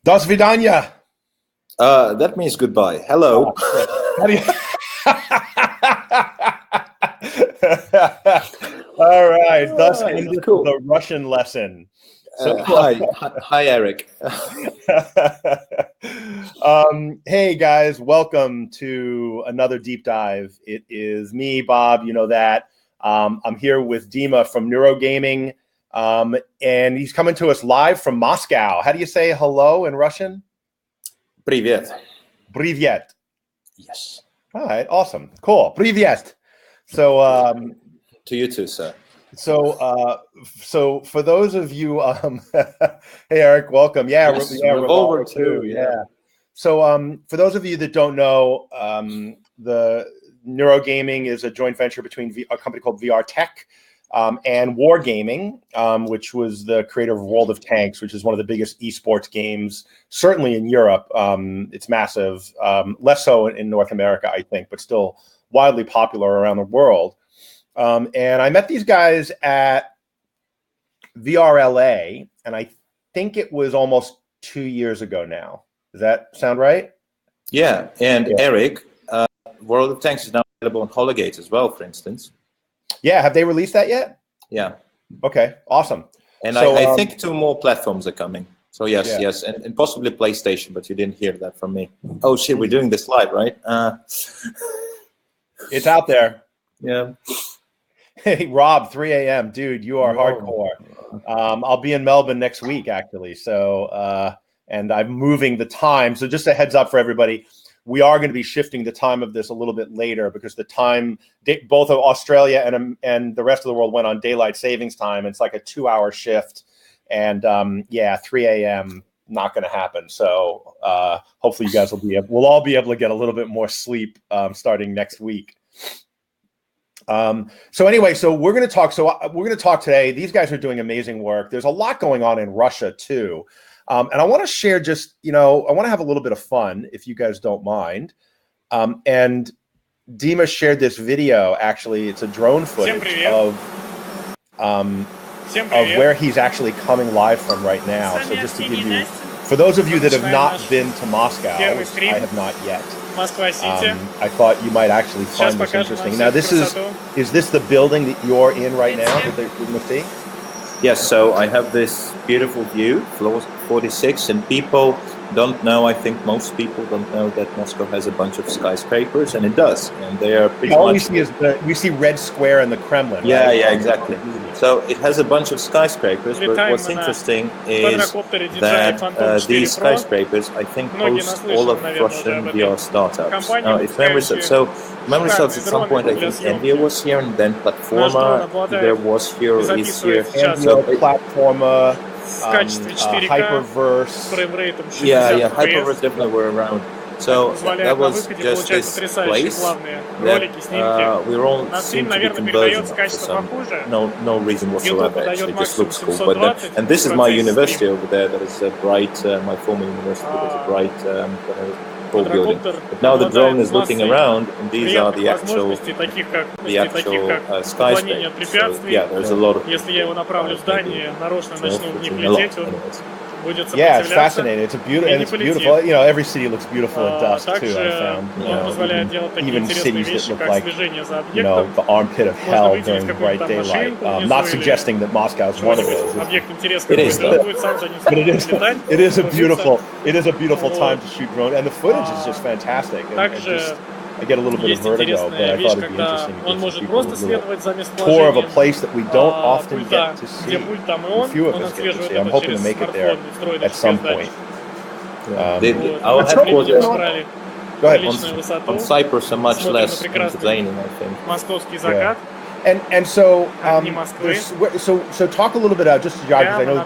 До свидания. That means goodbye. Hello. How do you... All right. Thus ended cool. the Russian lesson. So, hi, Eric. Hey guys, welcome to another deep dive. It is me, Bob. You know that. I'm here with Dima from Neurogaming, and he's coming to us live from Moscow. How do you say hello in Russian? Привет. Привет. Yes. All right. Awesome. Cool. Привет. So, to you too, sir. So for those of you, hey Eric, welcome. Yeah, yes, Revolver too. Yeah. So for those of you that don't know, the Neurogaming is a joint venture between a company called VR Tech and Wargaming, which was the creator of World of Tanks, which is one of the biggest esports games, certainly in Europe. It's massive, less so in North America, I think, but still widely popular around the world. And I met these guys at VRLA, and I think it was almost 2 years ago now. Does that sound right? Yeah, and yeah. Eric, World of Tanks is now available on Hologate as well, for instance. Yeah, have they released that yet? Yeah. Okay, awesome. And so, I think 2 more platforms are coming. So yes, and possibly PlayStation, but you didn't hear that from me. Oh shit, we're doing this live, right? It's out there. Yeah. Hey, Rob, 3 a.m. Dude, you are hardcore. I'll be in Melbourne next week, actually. So, and I'm moving the time. So just a heads up for everybody. We are going to be shifting the time of this a little bit later because the time, both of Australia and the rest of the world went on daylight savings time. It's like a 2-hour shift. And 3 a.m. not going to happen. So hopefully you guys we'll all be able to get a little bit more sleep starting next week. So anyway, we're going to talk today. These guys are doing amazing work. There's a lot going on in Russia too. And I want to share I want to have a little bit of fun if you guys don't mind. And Dima shared this video. Actually, it's a drone footage of where he's actually coming live from right now. So just to give you, for those of you that have not been to Moscow, I have not yet. I thought you might actually find this interesting. Now, is this the building that you're in right now that they're going to see? Yes, so I have this beautiful view, floor 46, and people don't know, I think most people don't know that Moscow has a bunch of skyscrapers, and it does, and they are pretty all much... we see Red Square and the Kremlin. Yeah, right? Yeah, exactly. So it has a bunch of skyscrapers, but what's interesting is that these skyscrapers, I think, host all of Russian VR startups. Now, if memory serves, at some point, I think Envia was here, and then Platforma, there was here, is here. So Platforma, Hyperverse. Yeah, Hyperverse definitely were around. So that was just this place that we all seem to be converging for some no reason whatsoever. Actually, it just looks cool. But and this is my university over there. That is a bright. My former university was a bright tall building. But now the drone is looking around, and these are the actual skyscrapers. So, yeah, there's a lot of. Yeah, it's fascinating. It's beautiful. You know, every city looks beautiful at dusk too. I found, even cities that look like, the armpit of hell during bright daylight. Not suggesting that Moscow is one of those. It is, but it is a beautiful time to shoot drone, and the footage is just fantastic. I get a little bit of vertigo, but I thought it'd be interesting to give people a little tour of a place that we don't often get to see. Few of us get to see. I'm hoping to make it there at some point. Our headquarters go ahead. On Cyprus are much less entertaining, I think. Yeah. And so talk a little bit about just because I know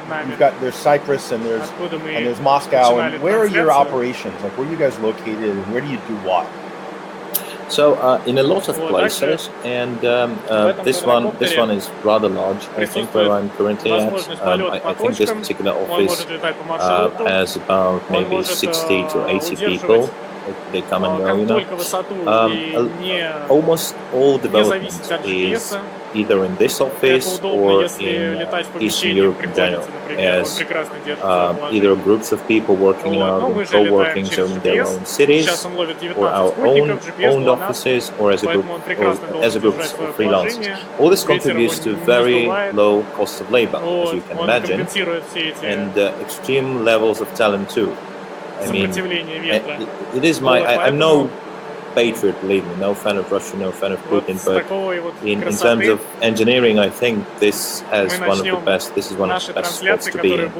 there's Cyprus and there's Moscow, and where are your operations? Like, where are you guys located, and where do you do what? So in a lot of places, and this one is rather large. I think where I'm currently at. I think this particular office has about maybe 60 to 80 people. They come and go, Almost all development is either in this office or in Eastern Europe in general, as either groups of people working in our own co-working zone in their own cities, or our own owned offices, or as a group of freelancers. All this contributes to very low cost of labor, as you can imagine, and extreme levels of talent too. I mean, it is I'm no patriot, believe me, no fan of Russia, no fan of Putin, but in terms of engineering, I think this is one of the best spots to be in.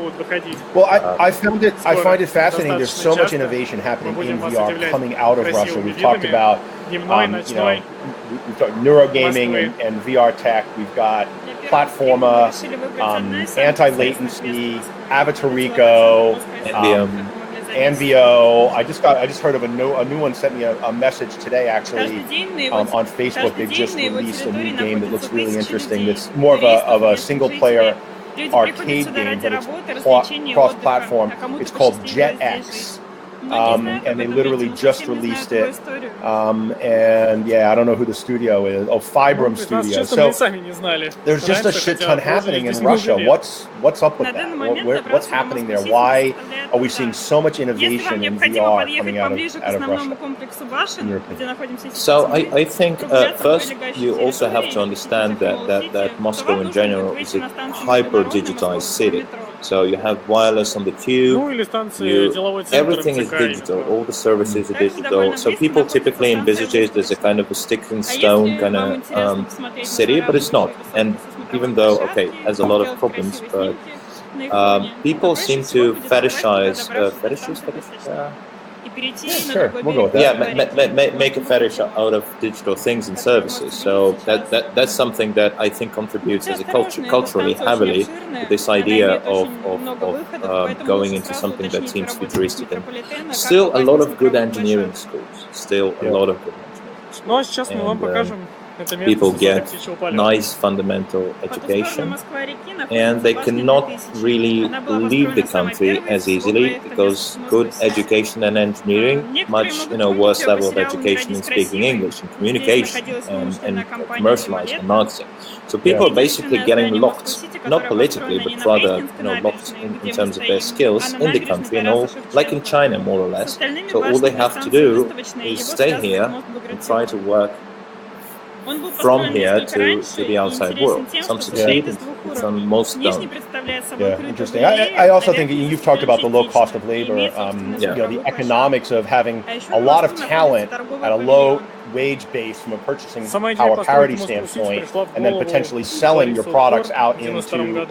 Well, I find it fascinating. There's so much innovation happening in VR coming out of Russia. We've talked about, we've talked neurogaming and VR tech. We've got platforma, anti-latency, Avatariko, NVO. I just heard of a new one. Sent me a message today actually on Facebook. They've just released a new game that looks really interesting. That's more of a single player arcade game, but it's cross-platform. It's called JetX. And they literally just released it. And yeah, I don't know who the studio is. Oh, Fibrum Studio. So there's just a shit ton happening in Russia. What's up with that? What's happening there? Why are we seeing so much innovation in VR coming out of Russia? In your opinion? So I think first you also have to understand that Moscow in general is a hyper-digitized city. So you have wireless on the tube, everything is digital, all the services are digital. So people typically envisage it as a kind of a stick and stone kind of city, but it's not. And even though, okay, it has a lot of problems, but people seem to fetishize, sure, we'll go with that. Yeah, make a fetish out of digital things and services. So that's something that I think contributes as a culturally heavily to this idea of going into something that seems futuristic. And still a lot of good engineering schools. And, people get nice fundamental education, and they cannot really leave the country as easily because good education and engineering, much worse level of education in speaking English and communication and commercializing and marketing. So people are basically getting locked, not politically, but rather locked in terms of their skills in the country, and all like in China more or less. So all they have to do is stay here and try to work from here to the outside world. Some succeed, some most don't. Yeah, interesting. I also think you've talked about the low cost of labor, the economics of having a lot of talent at a low wage base from a purchasing power parity standpoint, and then potentially selling your products out into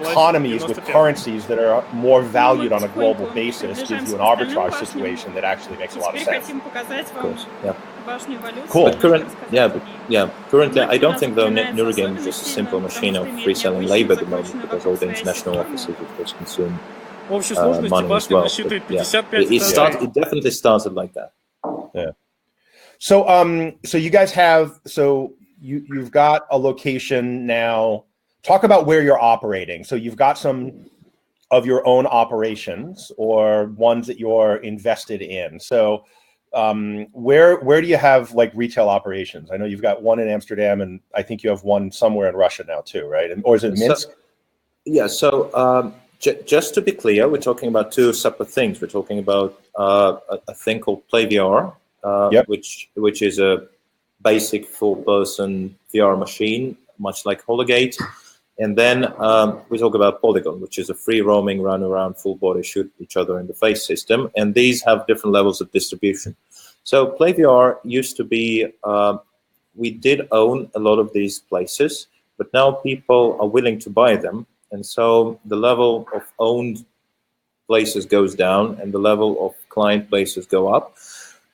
economies with currencies that are more valued on a global basis gives you an arbitrage situation that actually makes a lot of sense. Of course, yeah. Cool. But currently, I don't think though Neurogaming is just a simple machine of free selling labor at the moment, because all the international offices of course consume money as well. But, it definitely started like that. Yeah. So so you guys you've got a location now. Talk about where you're operating. So you've got some of your own operations or ones that you're invested in. So where do you have like retail operations? I know you've got one in Amsterdam, and I think you have one somewhere in Russia now too, right? Or is it Minsk? So just to be clear, we're talking about two separate things. We're talking about a thing called PlayVR, which is a basic full-person VR machine, much like Hologate. And then we talk about Polygon, which is a free-roaming, run-around, full-body, shoot each other in the face system. And these have different levels of distribution. So PlayVR used to be, we did own a lot of these places, but now people are willing to buy them. And so the level of owned places goes down and the level of client places go up.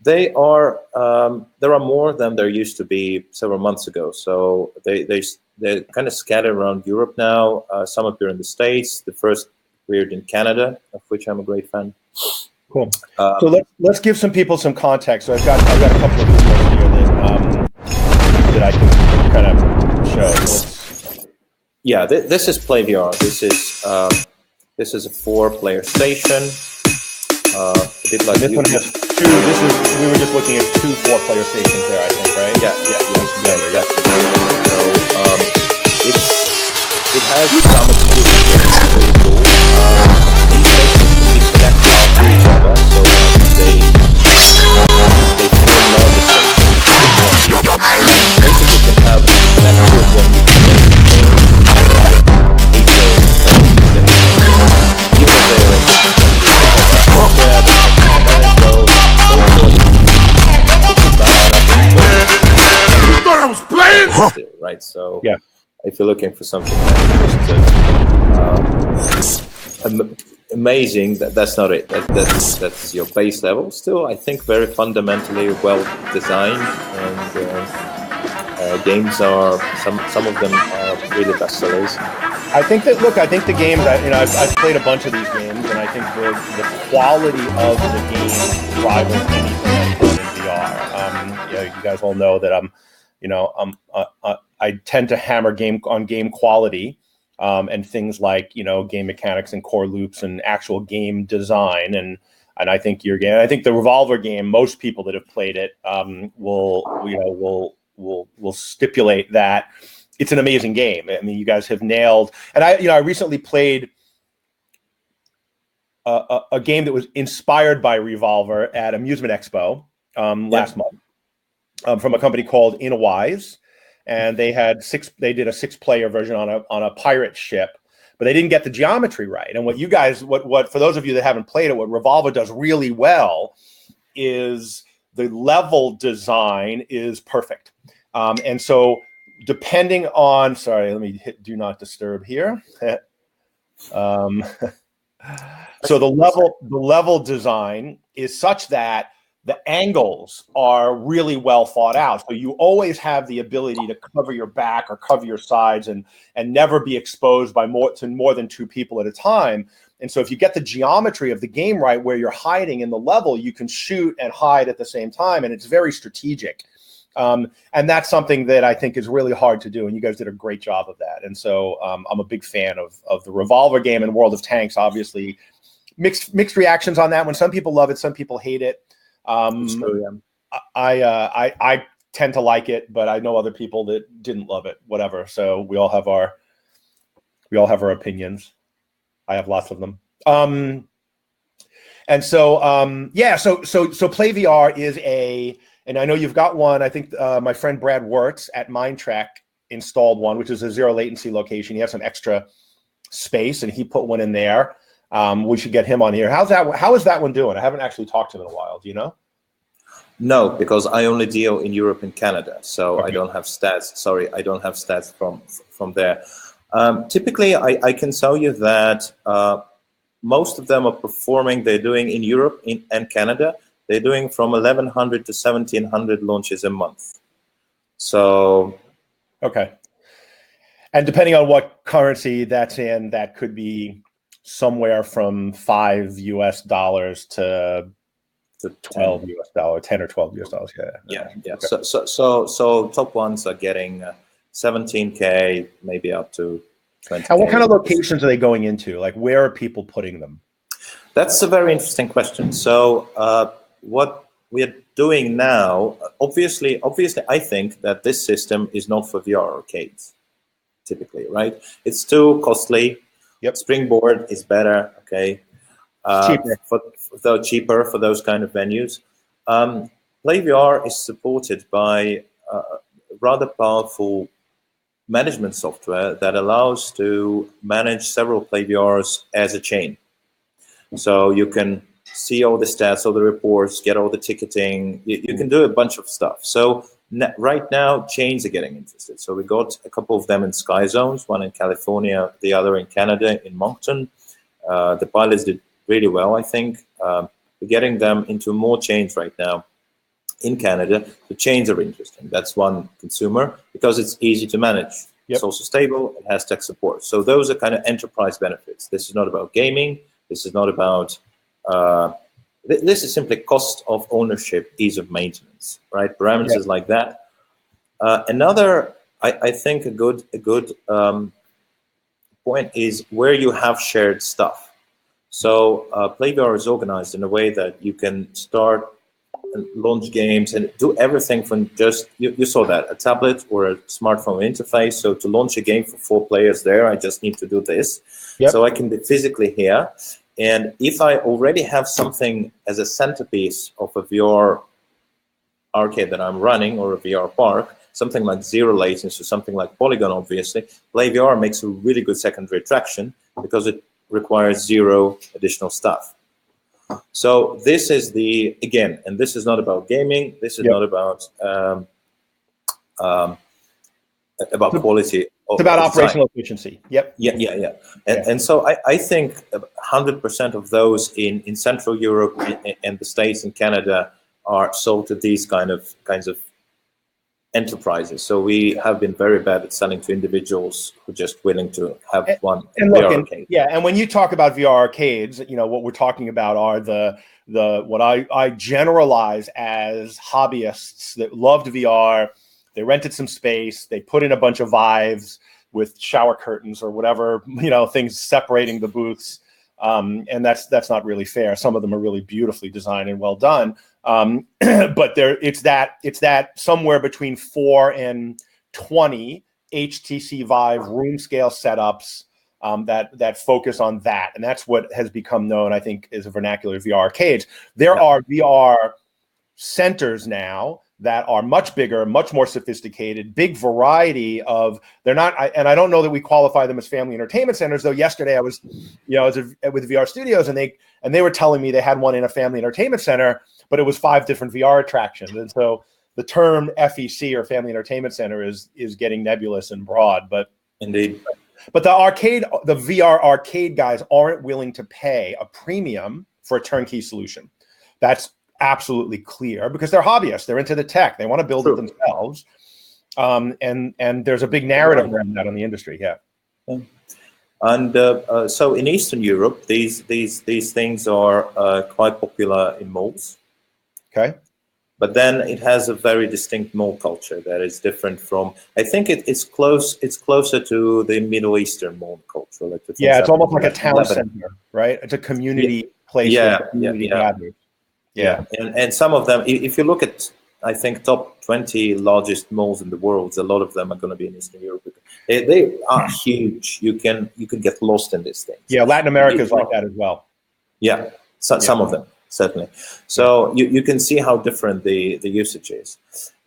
There are more than there used to be several months ago. So they're kind of scattered around Europe now. Some appear in the States. The first appeared in Canada, of which I'm a great fan. Cool. So let's give some people some context. So I've got a couple of videos here that I can kind of show. Yeah, this is PlayVR. This is a 4-player station. This one has two. We were just looking at 2 4-player stations there, I think, right? Yeah. it has some experience very cool. These sections can be connected to each other, so they form larger sections. Basically, you can have connected when you can right, so yeah. If you're looking for something amazing, that's not it. That's your base level. Still, I think very fundamentally well designed, and games are some of them are really bestsellers. I think that the games. I've played a bunch of these games, and I think the quality of the game rivals anything I've done in VR. You guys all know that I tend to hammer game quality, and things like game mechanics and core loops and actual game design, and I think I think the Revolver game, most people that have played it will stipulate that it's an amazing game. I mean, you guys have nailed, and I recently played a game that was inspired by Revolver at Amusement Expo last month, from a company called Inawise. And they did a 6-player version on a pirate ship, but they didn't get the geometry right. And what you guys, what for those of you that haven't played it, what Revolver does really well is the level design is perfect. And so depending on, sorry, let me hit do not disturb here. So the level design is such that the angles are really well thought out. So you always have the ability to cover your back or cover your sides and never be exposed by more than 2 people at a time. And so if you get the geometry of the game right, where you're hiding in the level, you can shoot and hide at the same time. And it's very strategic. And that's something that I think is really hard to do. And you guys did a great job of that. And so I'm a big fan of the Revolver game, and World of Tanks, obviously. Mixed reactions on that one. Some people love it, some people hate it. I tend to like it, but I know other people that didn't love it. Whatever. So we all have our opinions. I have lots of them. And so so PlayVR is and I know you've got one. I think my friend Brad Wirtz at Mindtrack installed one, which is a 0 latency location. He has some extra space, and he put one in there. We should get him on here. How is that one doing? I haven't actually talked to him in a while. Do you know? No, because I only deal in Europe and Canada, so okay. I don't have stats. Sorry, I don't have stats from there. Typically, I can tell you that most of them are performing. They're doing in Europe and Canada. They're doing from 1,100 to 1,700 launches a month. So, okay. And depending on what currency that's in, that could be somewhere from $5 to $12 $10 or $12 Yeah. Okay. So top ones are getting 17K, maybe up to 20K. And what kind of locations are they going into? Like, where are people putting them? That's a very interesting question. So what we're doing now, obviously, I think that this system is not for VR arcades, typically, right? It's too costly. Yep. Springboard is better, okay? Cheaper for those kind of venues. PlayVR is supported by rather powerful management software that allows to manage several PlayVRs as a chain. So you can see all the stats, all the reports, get all the ticketing. You can do a bunch of stuff. So right now, chains are getting interested. So we got a couple of them in Sky Zones, one in California, the other in Canada, in Moncton. The pilots did really well, I think. We're getting them into more chains right now in Canada. The chains are interesting. That's one consumer because it's easy to manage. Yep. It's also stable. It has tech support. So those are kind of enterprise benefits. This is not about gaming. This is not about... this is simply cost of ownership, ease of maintenance, right? Parameters like that. Another, I think, a good point is where you have shared stuff. So PlayVR is organized in a way that you can start launch games and do everything from just, you saw that, a tablet or a smartphone interface. So to launch a game for 4 players there, I just need to do this. Yep. So I can be physically here. And if I already have something as a centerpiece of a VR arcade that I'm running, or a VR park, something like zero latency, something like Polygon, obviously, PlayVR makes a really good secondary attraction because it requires zero additional stuff. So this is again, and this is not about gaming. This is not about quality. It's about operational efficiency. Yep. Yeah. And so I think 100% of those in Central Europe and the States and Canada are sold to these kinds of enterprises. So we have been very bad at selling to individuals who are just willing to have one VR arcade. And when you talk about VR arcades, what we're talking about are the what I generalize as hobbyists that loved VR. They rented some space, they put in a bunch of Vives with shower curtains or whatever, things separating the booths. And that's not really fair. Some of them are really beautifully designed and well done. But it's that somewhere between 4 and 20 HTC Vive room scale setups that focus on that. And that's what has become known, I think, as a vernacular VR arcades. There are VR centers now that are much bigger, much more sophisticated, big variety of, they're not, and I don't know that we qualify them as family entertainment centers, though yesterday I was, with VR Studios, and they were telling me they had one in a family entertainment center, but it was 5 different VR attractions. And so the term FEC, or family entertainment center, is getting nebulous and broad, but indeed. But the VR arcade guys aren't willing to pay a premium for a turnkey solution. That's absolutely clear, because they're hobbyists. They're into the tech. They want to build it themselves. And there's a big narrative around that in the industry. Yeah. And so in Eastern Europe, these things are quite popular in malls. Okay. But then it has a very distinct mall culture that is different from, I think it's closer to the Middle Eastern mall culture. Like it's almost like a town center, right? It's a community place. Yeah. And some of them, if you look at, I think, top 20 largest malls in the world, a lot of them are going to be in Eastern Europe. They are huge. You can get lost in these things. Yeah, Latin America is like that as well. Yeah, some of them, certainly. So you can see how different the usage is.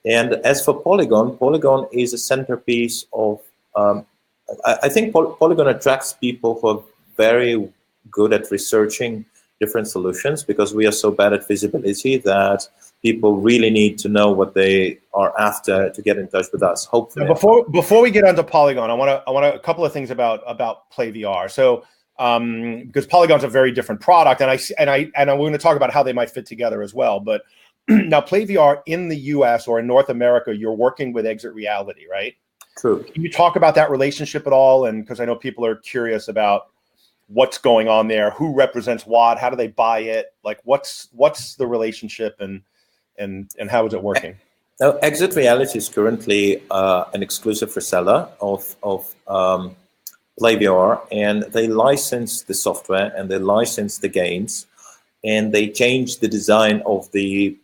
And as for Polygon is a centerpiece of, I think Polygon attracts people who are very good at researching different solutions, because we are so bad at visibility that people really need to know what they are after to get in touch with us. Hopefully, now before we get onto Polygon, I want a couple of things about PlayVR. So because Polygon's a very different product, and we're going to talk about how they might fit together as well. But now PlayVR in the US or in North America, you're working with Exit Reality, right? True. Can you talk about that relationship at all? And because I know people are curious about what's going on there, who represents what, how do they buy it, like what's the relationship, and how is it working? Now, Exit Reality is currently an exclusive reseller of PlayVR, and they license the software and they license the games, and they change the design of the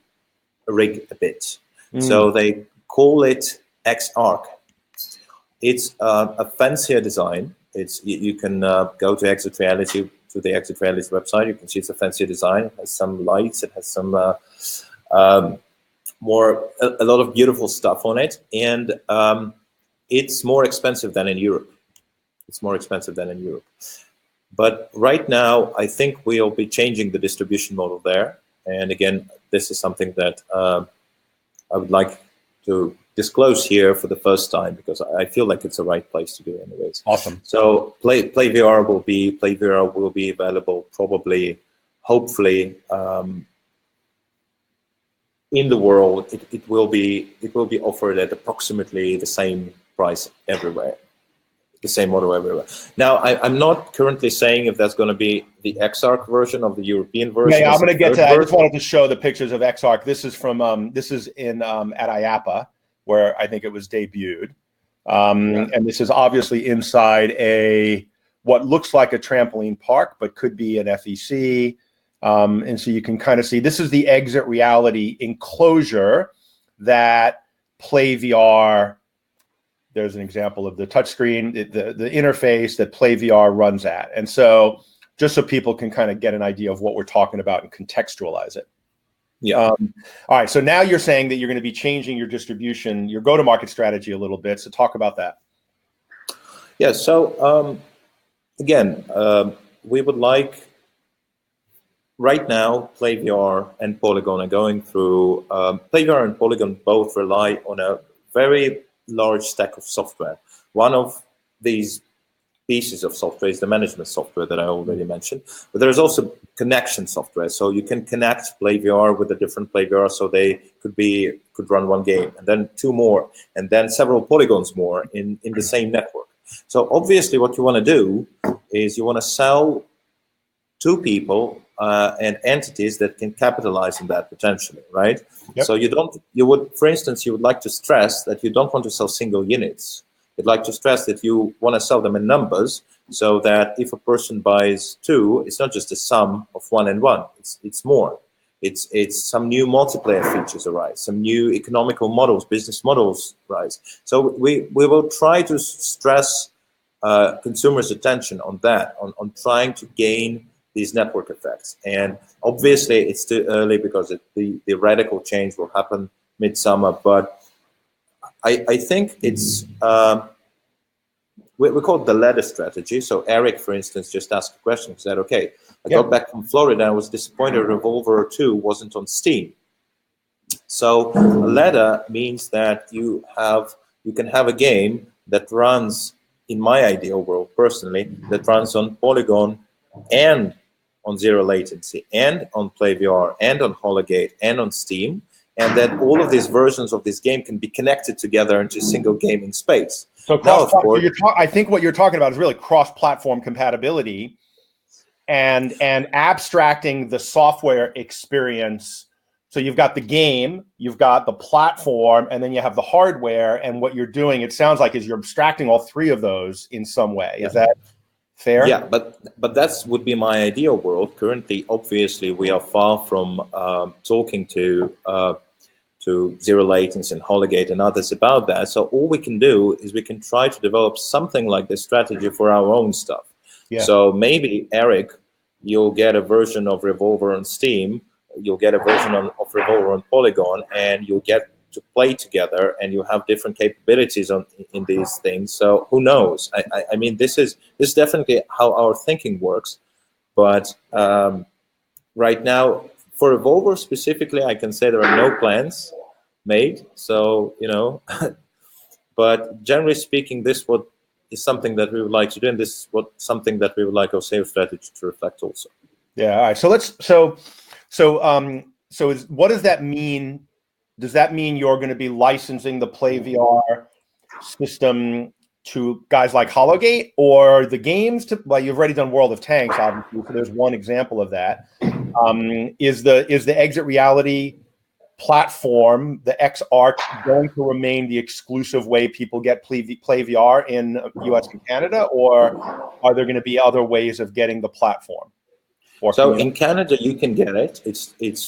rig a bit. So they call it XArc. It's a fancier design. You can go to Exit Reality, to the Exit Reality website. You can see it's a fancier design. It has some lights. It has some a lot of beautiful stuff on it, and it's more expensive than in Europe. But right now, I think we'll be changing the distribution model there. And again, this is something that I would like to disclose here for the first time, because I feel like it's the right place to do it anyways. Awesome. So PlayVR will be available probably, hopefully, in the world. It will be offered at approximately the same price everywhere, the same model everywhere. Now, I'm not currently saying if that's going to be the XArc version of the European version. Yeah, I'm going to get to that. I just wanted to show the pictures of XArc. This is from this is in at IAPA, where I think it was debuted. And this is obviously inside what looks like a trampoline park, but could be an FEC. And so you can kind of see this is the exit reality enclosure that PlayVR. There's an example of the touchscreen, the interface that PlayVR runs at. And so just so people can kind of get an idea of what we're talking about and contextualize it. Yeah. All right. So now you're saying that you're going to be changing your distribution, your go-to-market strategy a little bit. So talk about that. Yeah. So again, we would like right now PlayVR and Polygon are going through. PlayVR and Polygon both rely on a very large stack of software. One of these pieces of software is the management software that I already mentioned, but there's also connection software. So you can connect PlayVR with a different PlayVR, so they could run one game, and then two more, and then several polygons more in the same network. So obviously, what you want to do is you want to sell to people and entities that can capitalize on that potentially, right? Yep. So you would, for instance, you would like to stress that you don't want to sell single units. You'd like to stress that you want to sell them in numbers, so that if a person buys two, it's not just a sum of 1 and 1. It's more. It's some new multiplayer features arise, some new economical models, business models rise. So we will try to stress consumers' attention on that, on trying to gain these network effects. And obviously it's too early because the radical change will happen midsummer, but I think it's, we call it the ladder strategy. So Eric, for instance, just asked a question. He said, okay, I got back from Florida and I was disappointed Revolver 2 wasn't on Steam. So a ladder means that you can have a game that runs, in my ideal world personally, that runs on Polygon and on zero latency and on PlayVR and on Hologate and on Steam, and that all of these versions of this game can be connected together into a single gaming space. So I think what you're talking about is really cross-platform compatibility and abstracting the software experience. So you've got the game, you've got the platform, and then you have the hardware. And what you're doing, it sounds like, is you're abstracting all three of those in some way. Is that fair? Yeah, but that would be my ideal world. Currently, obviously, we are far from talking to Zero Latency and Hologate and others about that. So all we can do is we can try to develop something like this strategy for our own stuff. Yeah. So maybe, Eric, you'll get a version of Revolver on Steam, you'll get a version of Revolver on Polygon, and you'll get to play together, and you have different capabilities in these things. So who knows? I mean, this is definitely how our thinking works. But right now, for Revolver specifically, I can say there are no plans made. So, you know, but generally speaking, this is something that we would like to do, and this is something that we would like our sales strategy to reflect also. Yeah. All right. So what does that mean? Does that mean you're going to be licensing the PlayVR system to guys like Hologate, or the games to, well, you've already done World of Tanks, obviously, so there's one example of that. Is the Exit Reality platform, the XR, going to remain the exclusive way people get PlayVR in US and Canada, or are there going to be other ways of getting the platform? So in Canada, you can get it.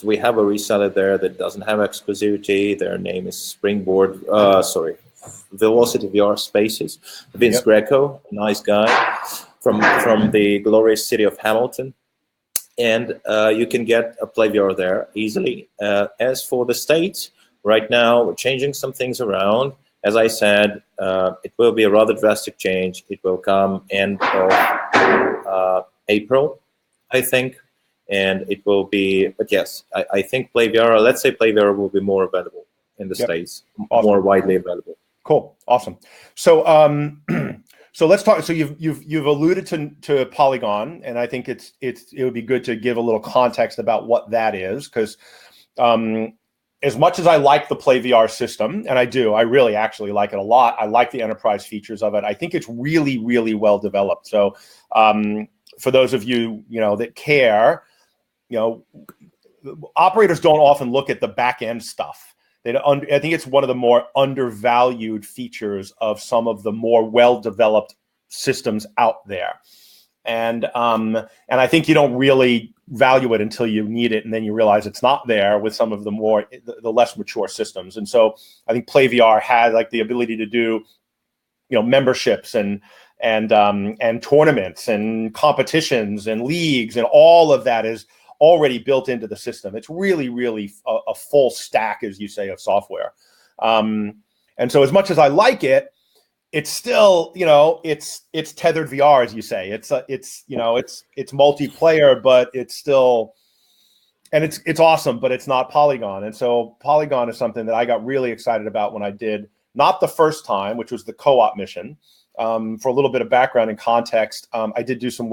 We have a reseller there that doesn't have exclusivity. Their name is Springboard. Velocity VR Spaces. Vince Greco, a nice guy from the glorious city of Hamilton, and you can get a PlayVR there easily. As for the States, right now we're changing some things around. As I said, it will be a rather drastic change. It will come end of April, I think, and it will be. But yes, I think PlayVR. Let's say PlayVR will be more available in the States, more widely available. Cool, awesome. So, so let's talk. So you've alluded to Polygon, and I think it would be good to give a little context about what that is, because as much as I like the PlayVR system, and I really actually like it a lot. I like the enterprise features of it. I think it's really, really well developed. So, for those of you that care, operators don't often look at the back end stuff. I think it's one of the more undervalued features of some of the more well-developed systems out there. And I think you don't really value it until you need it, and then you realize it's not there with some of the less mature systems. And so I think PlayVR has like the ability to do, memberships and tournaments and competitions and leagues, and all of that is already built into the system. It's really, really a full stack, as you say, of software. And so as much as I like it, it's still, it's tethered VR, as you say. It's multiplayer, but it's still, and it's awesome, but it's not Polygon. And so Polygon is something that I got really excited about when I did, not the first time, which was the co-op mission. For a little bit of background and context, I did do some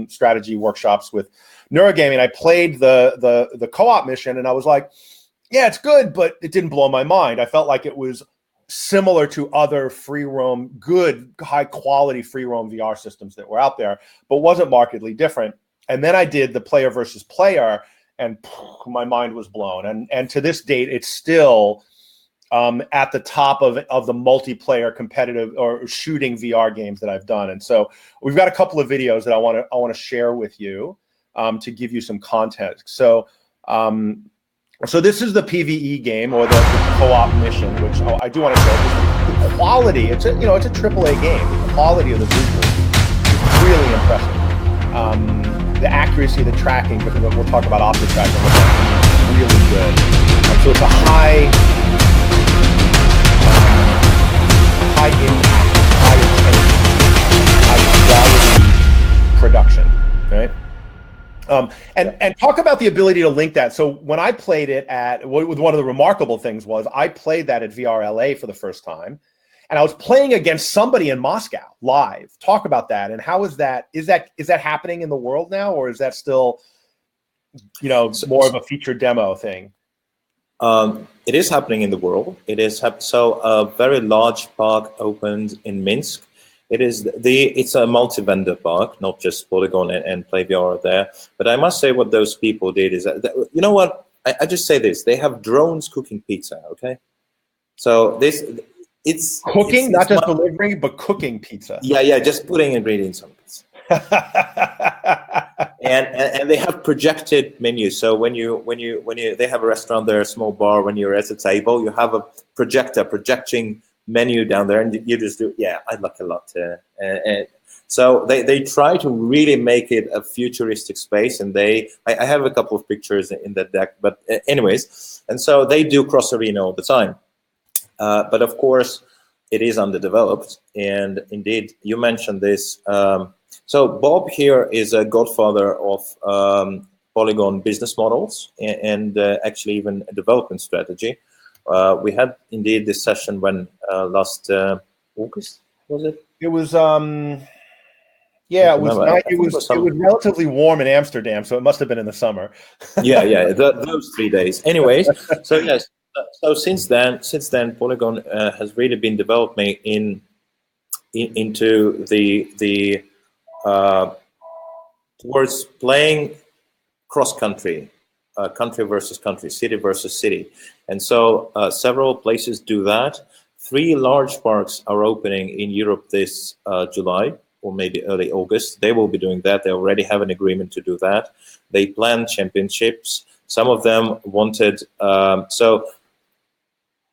strategy workshops with Neurogaming. I played the co-op mission, and I was like, yeah, it's good, but it didn't blow my mind. I felt like it was similar to other free roam, good, high quality free roam VR systems that were out there, but wasn't markedly different. And then I did the player versus player, and my mind was blown. And to this date, it's still at the top of the multiplayer competitive or shooting VR games that I've done. And so we've got a couple of videos that I want to share with you to give you some context. So this is the PvE game, or the co-op mission, which I do want to say the quality. It's a AAA game. The quality of the visuals is really impressive. The accuracy of the tracking, because we'll talk about optic tracking, is really good. So it's a high impact, high quality production, right? And talk about the ability to link that. So when I played it one of the remarkable things was I played that at VRLA for the first time, and I was playing against somebody in Moscow live. Talk about that, and how is that happening in the world now, or is that still, more of a featured demo thing? It is happening in the world. It is so a very large park opened in Minsk. It's a multi-vendor park, not just Polygon and PlayVR there. But I must say, what those people did is you know what? I just say this: they have drones cooking pizza. Okay, so it's cooking, not just delivering, but cooking pizza. Yeah, just putting ingredients on pizza. and they have projected menus. So when they have a restaurant there, a small bar, when you're at a table, you have a projector projecting menu down there, and you just do. Yeah, I like a lot. So they try to really make it a futuristic space, and I have a couple of pictures in that deck. But anyways, and so they do cross arena all the time. But of course, it is underdeveloped. And indeed, you mentioned this. So Bob here is a godfather of Polygon business models and actually even a development strategy. We had indeed this session when last August, was it? It was it was relatively warm in Amsterdam, so it must have been in the summer. Those 3 days. Anyways, so yes, so since then, Polygon has really been developing into the towards playing cross country, country versus country, city versus city, and so several places do that. 3 large parks are opening in Europe this July or maybe early August. They will be doing that. They already have an agreement to do that. They plan championships. Some of them wanted so.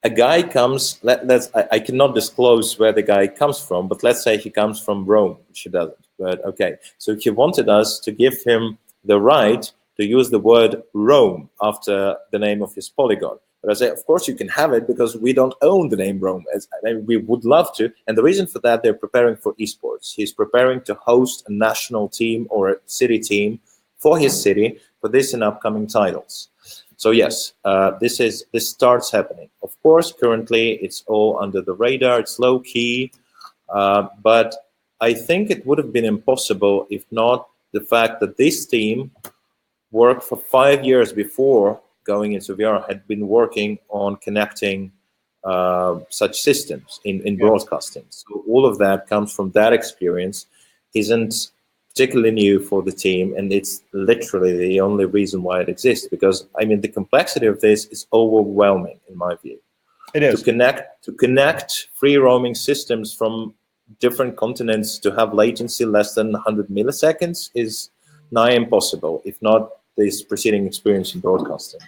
A guy comes, I cannot disclose where the guy comes from, but let's say he comes from Rome, which he doesn't, but okay. So he wanted us to give him the right to use the word Rome after the name of his polygon. But I say, of course you can have it, because we don't own the name Rome. We would love to. And the reason for that, they're preparing for esports. He's preparing to host a national team or a city team for his city for this and upcoming titles. So yes, this starts happening. Of course, currently it's all under the radar. It's low key, but I think it would have been impossible if not the fact that this team worked for 5 years before going into VR, had been working on connecting such systems in broadcasting. So all of that comes from that experience. Isn't particularly new for the team, and it's literally the only reason why it exists, because I mean the complexity of this is overwhelming in my view. It is to connect free roaming systems from different continents to have latency less than 100 milliseconds is nigh impossible, if not this preceding experience in broadcasting.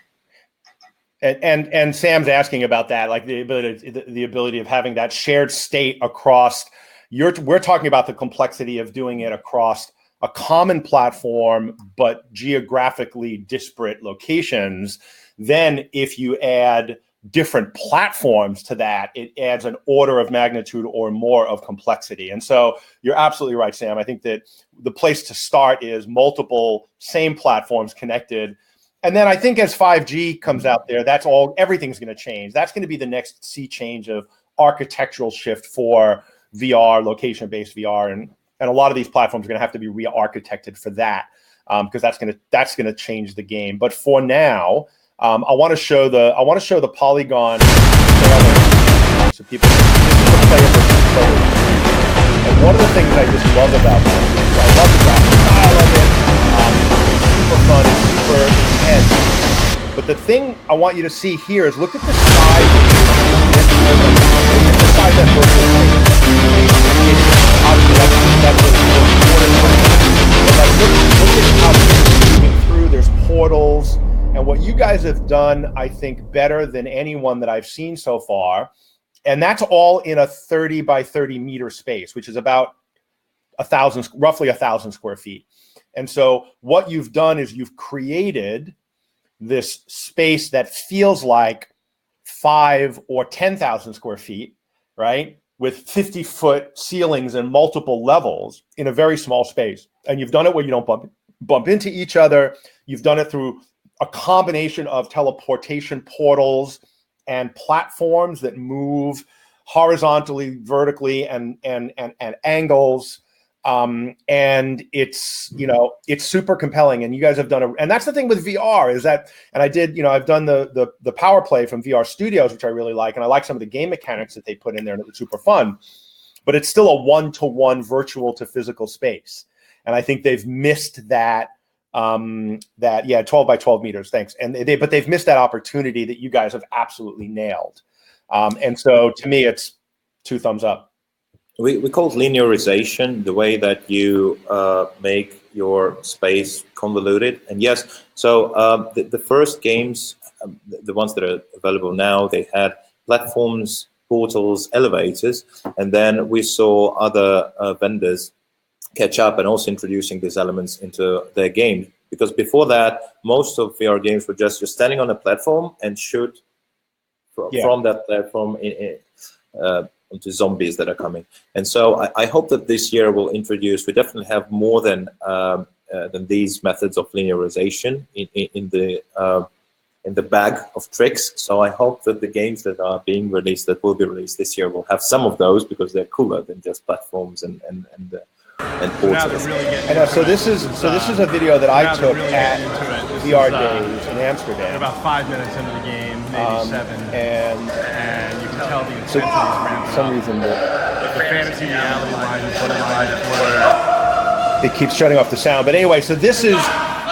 And Sam's asking about that, like the ability of having that shared state across. We're talking about the complexity of doing it across a common platform, but geographically disparate locations. Then, if you add different platforms to that, it adds an order of magnitude or more of complexity. And so you're absolutely right, Sam. I think that the place to start is multiple same platforms connected. And then I think as 5G comes out there, everything's going to change. That's going to be the next sea change of architectural shift for VR, location-based VR, and a lot of these platforms are going to have to be re-architected for that, because that's going to change the game. But for now, I want to show the Polygon trailer so people can see this is the player versus player. And one of the things I just love about this is I love the graphic style of it. It's super fun, it's super intense. But the thing I want you to see here is look at the size of the size of virtual space. Obviously, that's what it's important. But like, look at how it's moving through. There's portals. And what you guys have done, I think, better than anyone that I've seen so far, and that's all in a 30 by 30 meter space, which is about roughly 1,000 square feet. And so what you've done is you've created this space that feels like 5 or 10,000 square feet, right? With 50-foot ceilings and multiple levels in a very small space. And you've done it where you don't bump into each other. You've done it through a combination of teleportation portals and platforms that move horizontally, vertically, and angles. And it's super compelling. And you guys have done and that's the thing with VR is that, and I've done the power play from VR Studios, which I really like, and I like some of the game mechanics that they put in there, and it was super fun. But it's still a one-to-one virtual to physical space, and I think they've missed that. 12 by 12 meters. Thanks. But they've missed that opportunity that you guys have absolutely nailed. And so to me, it's 2 thumbs up. We call it linearization, the way that you make your space convoluted. And yes, so the first games, the ones that are available now, they had platforms, portals, elevators, and then we saw other vendors catch up and also introducing these elements into their game. Because before that, most of VR games were just you're standing on a platform and shoot from that platform into zombies that are coming. And so I hope that this year will introduce, we definitely have more than these methods of linearization in the bag of tricks. So I hope that the games that are being released, that will be released this year, will have some of those because they're cooler than just platforms and portals. I know. So this is a video that I took at VR Days in Amsterdam. About 5 minutes into the game, maybe 7, and you can tell the intensity is ramping for some reason the fantasy reality line is where it keeps shutting off the sound. But anyway, so this is.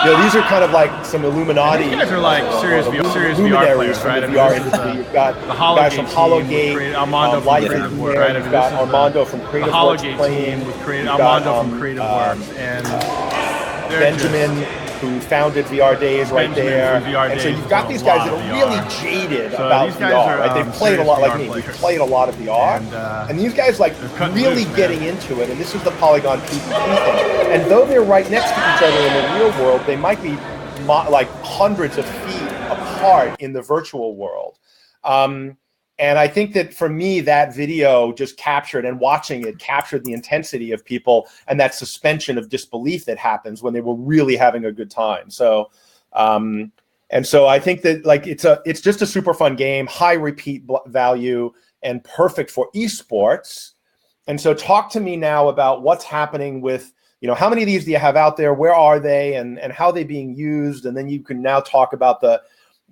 These are kind of like some Illuminati. These guys are like serious VR players, right? From the VR industry. You've got guys from Hologate, You've got Armando from Creative Works playing. Armando from Creative Works, and Benjamin, who founded VR Days right there. And so you've got these guys that are really jaded about VR, right? They've played a lot like me. We've played a lot of VR. And these guys like really getting into it. And this is the Polygon PvP thing. And though they're right next to each other in the real world, they might be like hundreds of feet apart in the virtual world. And I think that for me, that video just captured, and watching it captured the intensity of people and that suspension of disbelief that happens when they were really having a good time. So, and so I think that like it's just a super fun game, high repeat value, and perfect for esports. And so talk to me now about what's happening with, how many of these do you have out there? Where are they, and how are they being used? And then you can now talk about the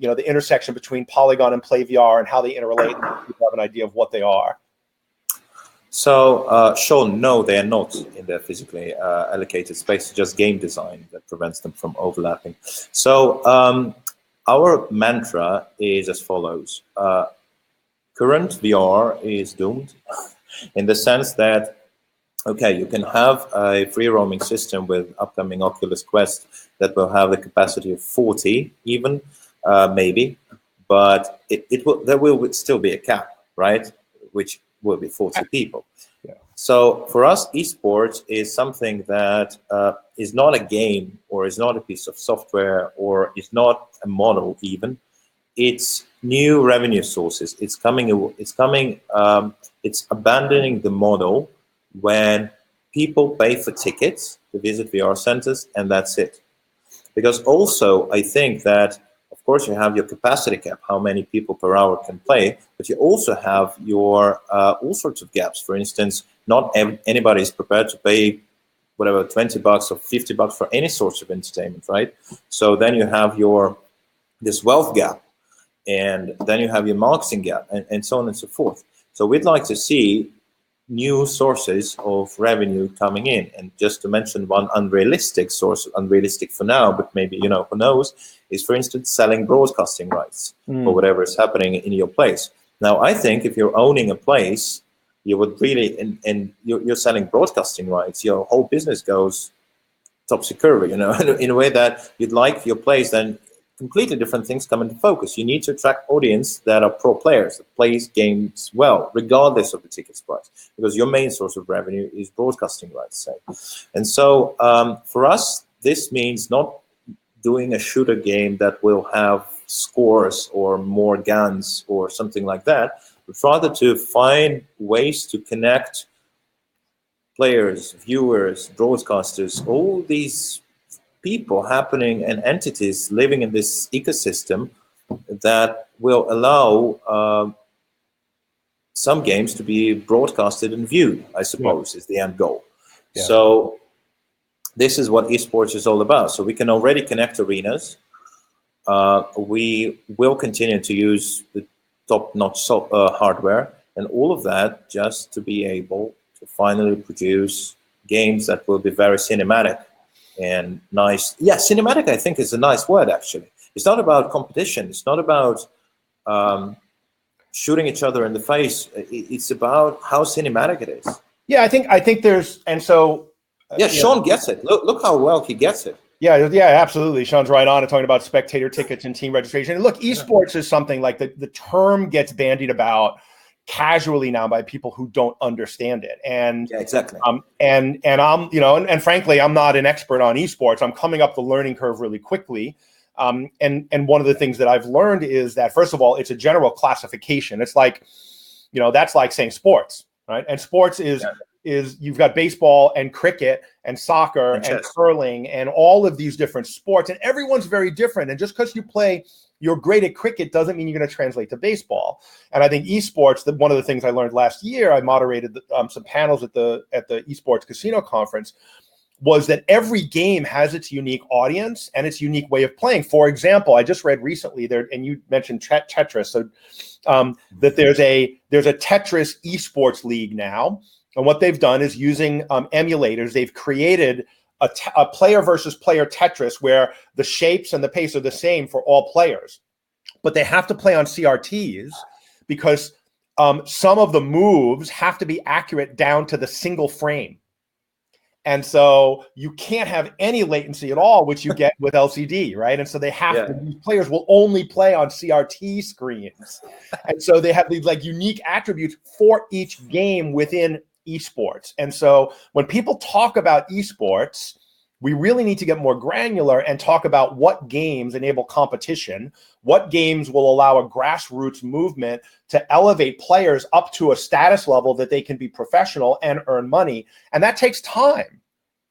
intersection between Polygon and PlayVR and how they interrelate, and people have an idea of what they are. So, Sean, no, they are not in their physically allocated space, just game design that prevents them from overlapping. So, our mantra is as follows. Current VR is doomed in the sense that okay, you can have a free roaming system with upcoming Oculus Quest that will have the capacity of 40 even, maybe, but there will still be a cap, right? Which will be 40 people. Yeah. So for us, esports is something that is not a game, or is not a piece of software, or is not a model even. It's new revenue sources. It's abandoning the model when people pay for tickets to visit VR centers, and that's it. Because also, I think that, of course, you have your capacity cap, how many people per hour can play, but you also have your all sorts of gaps. For instance, not anybody is prepared to pay whatever, $20 or $50 for any source of entertainment, right? So then you have this wealth gap, and then you have your marketing gap, and so on and so forth. So we'd like to see new sources of revenue coming in. And just to mention one unrealistic source, unrealistic for now, but maybe, who knows, is, for instance, selling broadcasting rights for whatever is happening in your place. Now, I think if you're owning a place, you would really, and you're selling broadcasting rights, your whole business goes topsy-turvy, in a way that you'd like your place, then completely different things come into focus. You need to attract audience that are pro players, that plays games well, regardless of the tickets price, because your main source of revenue is broadcasting rights, say. And so for us, this means not doing a shooter game that will have scores or more guns or something like that, but rather to find ways to connect players, viewers, broadcasters, all these people happening and entities living in this ecosystem that will allow some games to be broadcasted and viewed, I suppose, is the end goal. Yeah. So this is what esports is all about. So we can already connect arenas. We will continue to use the top-notch hardware and all of that just to be able to finally produce games that will be very cinematic and nice. Yeah, cinematic, I think, is a nice word, actually. It's not about competition. It's not about shooting each other in the face. It's about how cinematic it is. Yeah, I think there's, and so... yeah, Sean gets it. Look how well he gets it. Yeah, absolutely. Sean's right on and talking about spectator tickets and team registration. And look, esports is something like the term gets bandied about casually now by people who don't understand it. And yeah, exactly. And I'm, and frankly, I'm not an expert on esports. I'm coming up the learning curve really quickly. And one of the things that I've learned is that, first of all, it's a general classification. It's like, that's like saying sports, right? And sports is you've got baseball and cricket and soccer and curling and all of these different sports, and everyone's very different. And just because you're great at cricket doesn't mean you're going to translate to baseball. And I think esports, one of the things I learned last year, I moderated some panels at the esports casino conference, was that every game has its unique audience and its unique way of playing. For example, I just read recently there, and you mentioned Tetris, so that there's a Tetris esports league now. And what they've done is using emulators, they've created a player versus player Tetris where the shapes and the pace are the same for all players. But they have to play on CRTs because some of the moves have to be accurate down to the single frame. And so you can't have any latency at all, which you get with LCD, right? And so they have to, these players will only play on CRT screens. And so they have these like unique attributes for each game within esports. And so when people talk about esports, we really need to get more granular and talk about what games enable competition, what games will allow a grassroots movement to elevate players up to a status level that they can be professional and earn money. And that takes time.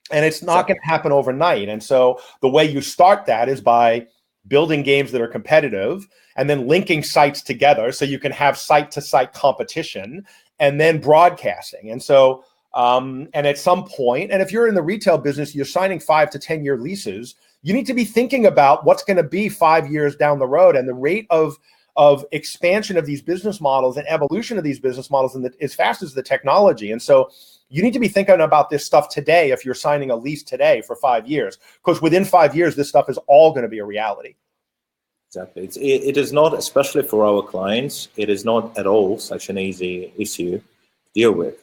And it's not going to happen overnight. And so the way you start that is by building games that are competitive and then linking sites together so you can have site-to-site competition and then broadcasting. And so, and at some point, and if you're in the retail business, you're signing 5 to 10 year leases, you need to be thinking about what's going to be 5 years down the road, and the rate of expansion of these business models and evolution of these business models and as fast as the technology. And so you need to be thinking about this stuff today if you're signing a lease today for 5 years, because within 5 years, this stuff is all going to be a reality. Exactly. It is not, especially for our clients, it is not at all such an easy issue to deal with.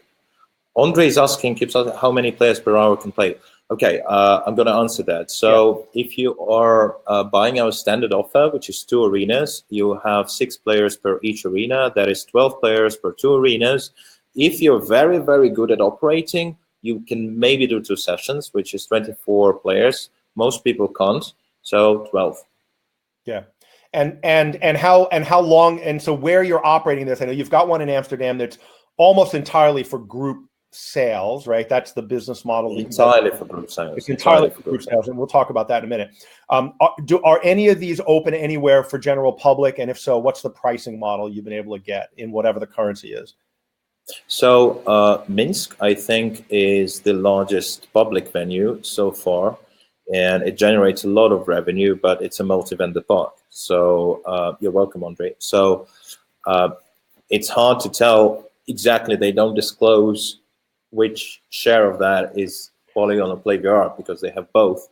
Andre is keeps asking how many players per hour can play. Okay, I'm going to answer that. So if you are buying our standard offer, which is 2 arenas, you have 6 players per each arena. That is 12 players per 2 arenas. If you're very, very good at operating, you can maybe do 2 sessions, which is 24 players. Most people can't, so 12. Yeah. And how long, and so where you're operating this, I know you've got one in Amsterdam that's almost entirely for group sales, right? That's the business model. Entirely for group sales. It's entirely for group sales, and we'll talk about that in a minute. Are any of these open anywhere for general public? And if so, what's the pricing model you've been able to get in whatever the currency is? So Minsk, I think, is the largest public venue so far, and it generates a lot of revenue, but it's a multi-vendor park. So you're welcome, Andre. So it's hard to tell exactly. They don't disclose which share of that is Polygon or PlayVR because they have both.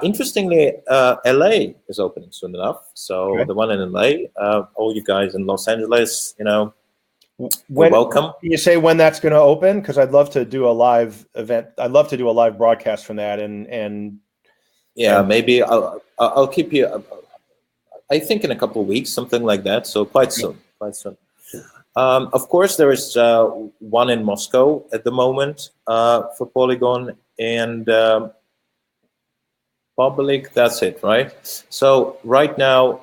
Interestingly, LA is opening soon enough. So the one in LA, all you guys in Los Angeles, you're welcome. Can you say when that's going to open? Because I'd love to do a live event. I'd love to do a live broadcast from that. Maybe I'll keep you. I think in a couple of weeks, something like that. So quite soon. Of course, there is one in Moscow at the moment for Polygon and public. That's it, right? So right now,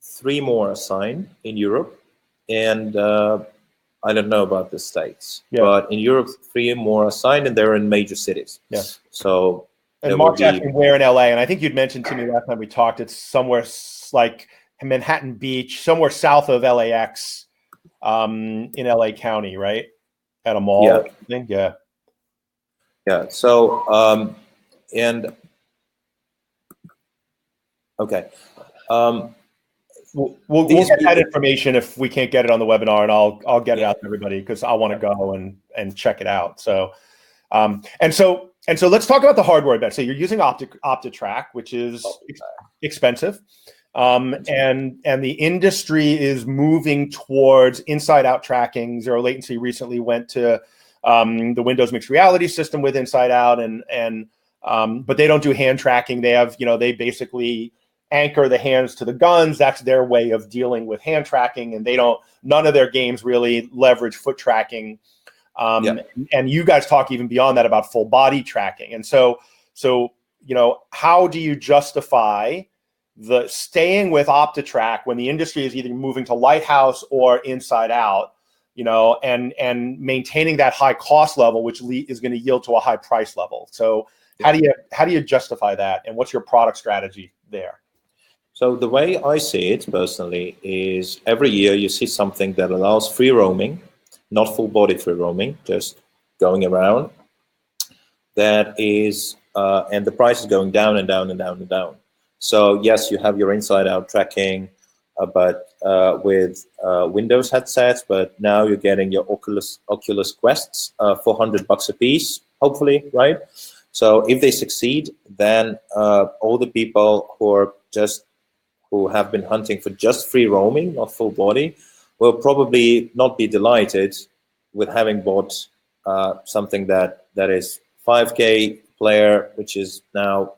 3 more are signed in Europe, and I don't know about the States, but in Europe, 3 more are signed, and they're in major cities. Yeah. So. And Mark's asking where in LA, and I think you'd mentioned to me last time we talked. It's somewhere like Manhattan Beach, somewhere south of LAX. In LA County, right? At a mall, yeah. I think, yeah. So, and okay. We'll get that information if we can't get it on the webinar, and I'll get it out to everybody because I want to go and check it out. So, and so let's talk about the hardware a bit. So you're using OptiTrack, which is expensive. And the industry is moving towards inside-out tracking. Zero latency recently went to the Windows mixed reality system with inside out, but they don't do hand tracking. They have, they basically anchor the hands to the guns. That's their way of dealing with hand tracking, and none of their games really leverage foot tracking. And you guys talk even beyond that about full body tracking. And so how do you justify the staying with OptiTrack when the industry is either moving to Lighthouse or inside out, and maintaining that high cost level, which is going to yield to a high price level? So how do you justify that, and what's your product strategy there? So the way I see it personally is every year you see something that allows free roaming, not full body free roaming, just going around. That is, and the price is going down and down and down and down. So yes, you have your inside-out tracking, but with Windows headsets. But now you're getting your Oculus Quests for $100 a piece, hopefully, right? So if they succeed, then all the people who have been hunting for just free roaming, not full body, will probably not be delighted with having bought something that is 5K player, which is now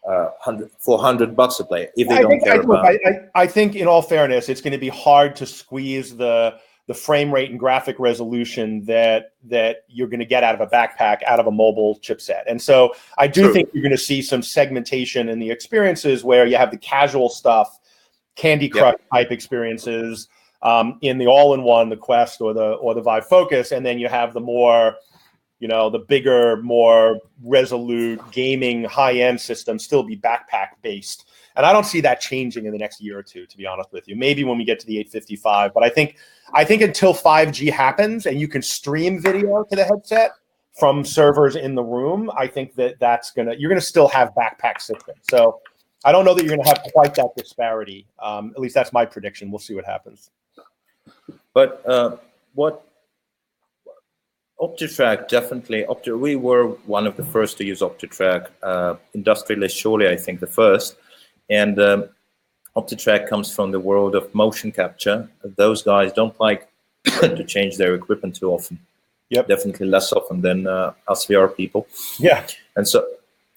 $400 a player. If they don't care about it. I think, in all fairness, it's going to be hard to squeeze the frame rate and graphic resolution that you're going to get out of a backpack, out of a mobile chipset. And so I do think you're going to see some segmentation in the experiences where you have the casual stuff, Candy Crush type experiences in the all-in-one, the Quest or the Vive Focus, and then you have the more, the bigger, more resolute gaming high-end systems still be backpack based. And I don't see that changing in the next year or two, to be honest with you. Maybe when we get to the 855, but I think until 5G happens and you can stream video to the headset from servers in the room, I think you're gonna still have backpack systems. So I don't know that you're gonna have quite that disparity. At least that's my prediction. We'll see what happens. But what OptiTrack definitely, we were one of the first to use OptiTrack, industrially, surely I think the first. And OptiTrack comes from the world of motion capture. Those guys don't like to change their equipment too often. Yep. Definitely less often than us VR people. Yeah. And so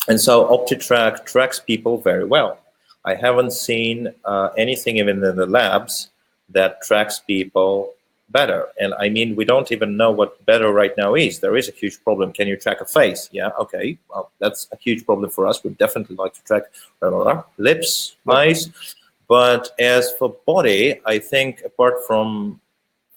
OptiTrack tracks people very well. I haven't seen anything even in the labs that tracks people better. And I mean, we don't even know what better right now is. There is a huge problem. Can you track a face? Yeah, okay. Well, that's a huge problem for us. We'd definitely like to track lips, eyes. But as for body, I think apart from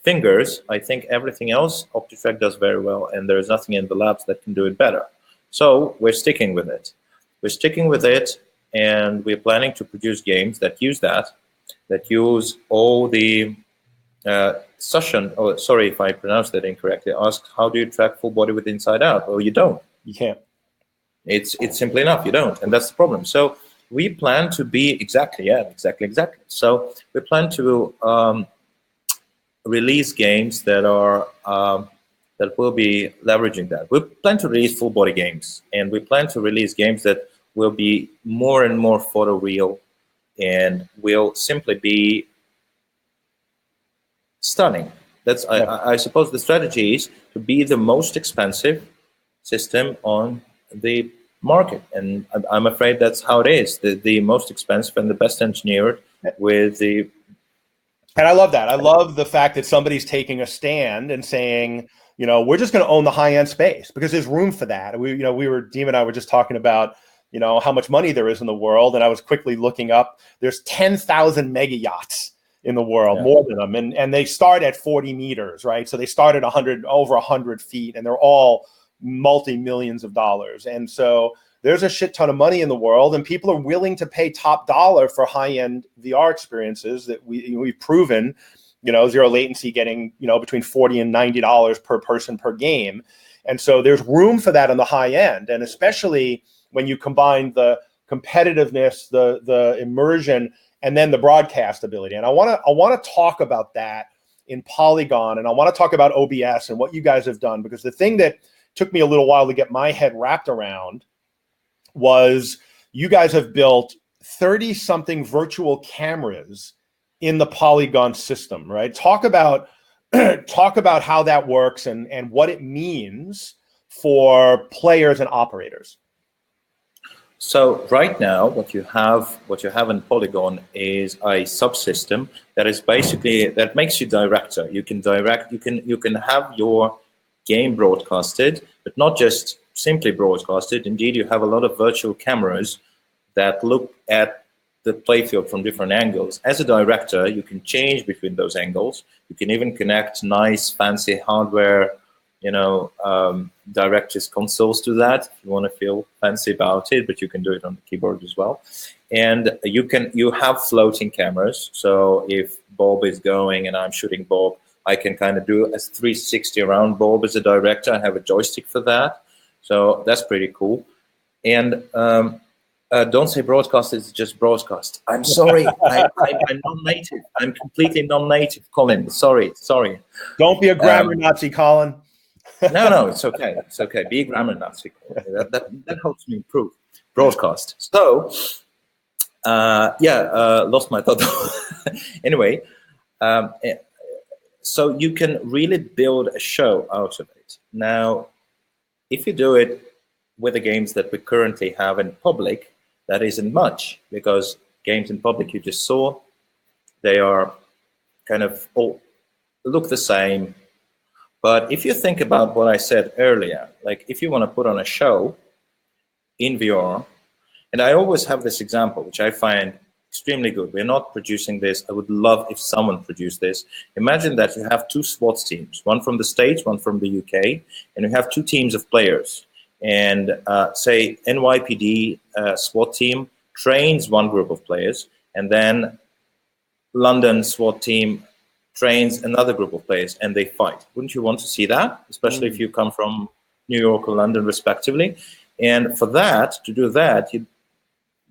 fingers, I think everything else OptiTrack does very well. And there's nothing in the labs that can do it better. So we're sticking with it. We're sticking with it. And we're planning to produce games that use that use all the Session, oh, sorry if I pronounced that incorrectly, asked, how do you track full body with inside out? Well, you don't. You can't. It's simply enough, you don't, and that's the problem. So we plan to be exactly. So we plan to release games that are that will be leveraging that. We plan to release full body games, and we plan to release games that will be more and more photoreal, and will simply be stunning. That's I suppose the strategy is to be the most expensive system on the market, and I'm afraid that's how it is. The most expensive and the best engineered with the. And I love that. I love the fact that somebody's taking a stand and saying, you know, we're just going to own the high-end space because there's room for that. Dima and I were just talking about, you know, how much money there is in the world, and I was quickly looking up. There's 10,000 mega yachts in the world, more than them, and they start at 40 meters, right? So they start at over 100 feet, and they're all multi-millions of dollars. And so there's a shit ton of money in the world, and people are willing to pay top dollar for high-end VR experiences that we've proven, you know, zero latency getting, you know, between $40 and $90 per person per game. And so there's room for that on the high end, and especially when you combine the competitiveness, the immersion, and then the broadcast ability. And I want to talk about that in Polygon, and I want to talk about OBS and what you guys have done, because the thing that took me a little while to get my head wrapped around was you guys have built 30-something virtual cameras in the Polygon system, right? Talk about how that works and what it means for players and operators. So right now, what you have in Polygon is a subsystem that is basically that makes you director. You can have your game broadcasted, but not just simply broadcasted. Indeed, you have a lot of virtual cameras that look at the playfield from different angles. As a director, you can change between those angles. You can even connect nice, fancy hardware, you know, directors consoles to that if you want to feel fancy about it, but you can do it on the keyboard as well. And you have floating cameras. So if Bob is going and I'm shooting Bob, I can kind of do a 360 around Bob as a director. I have a joystick for that. So that's pretty cool. And don't say broadcast, it's just broadcast. I'm sorry, I'm non-native. I'm completely non-native, Colin. Sorry. Don't be a grammar Nazi, Colin. No, it's okay. It's okay. Be a grammar Nazi. That helps me improve. Broadcast. So, lost my thought. Anyway, so you can really build a show out of it. Now, if you do it with the games that we currently have in public, that isn't much, because games in public you just saw, they are kind of all look the same. But if you think about what I said earlier, like if you want to put on a show in VR, and I always have this example, which I find extremely good. We're not producing this. I would love if someone produced this. Imagine that you have two SWAT teams, one from the States, one from the UK, and you have two teams of players. And say NYPD SWAT team trains one group of players, and then London SWAT team trains another group of players, and they fight. Wouldn't you want to see that, especially if you come from New York or London, respectively? And for that, to do that, you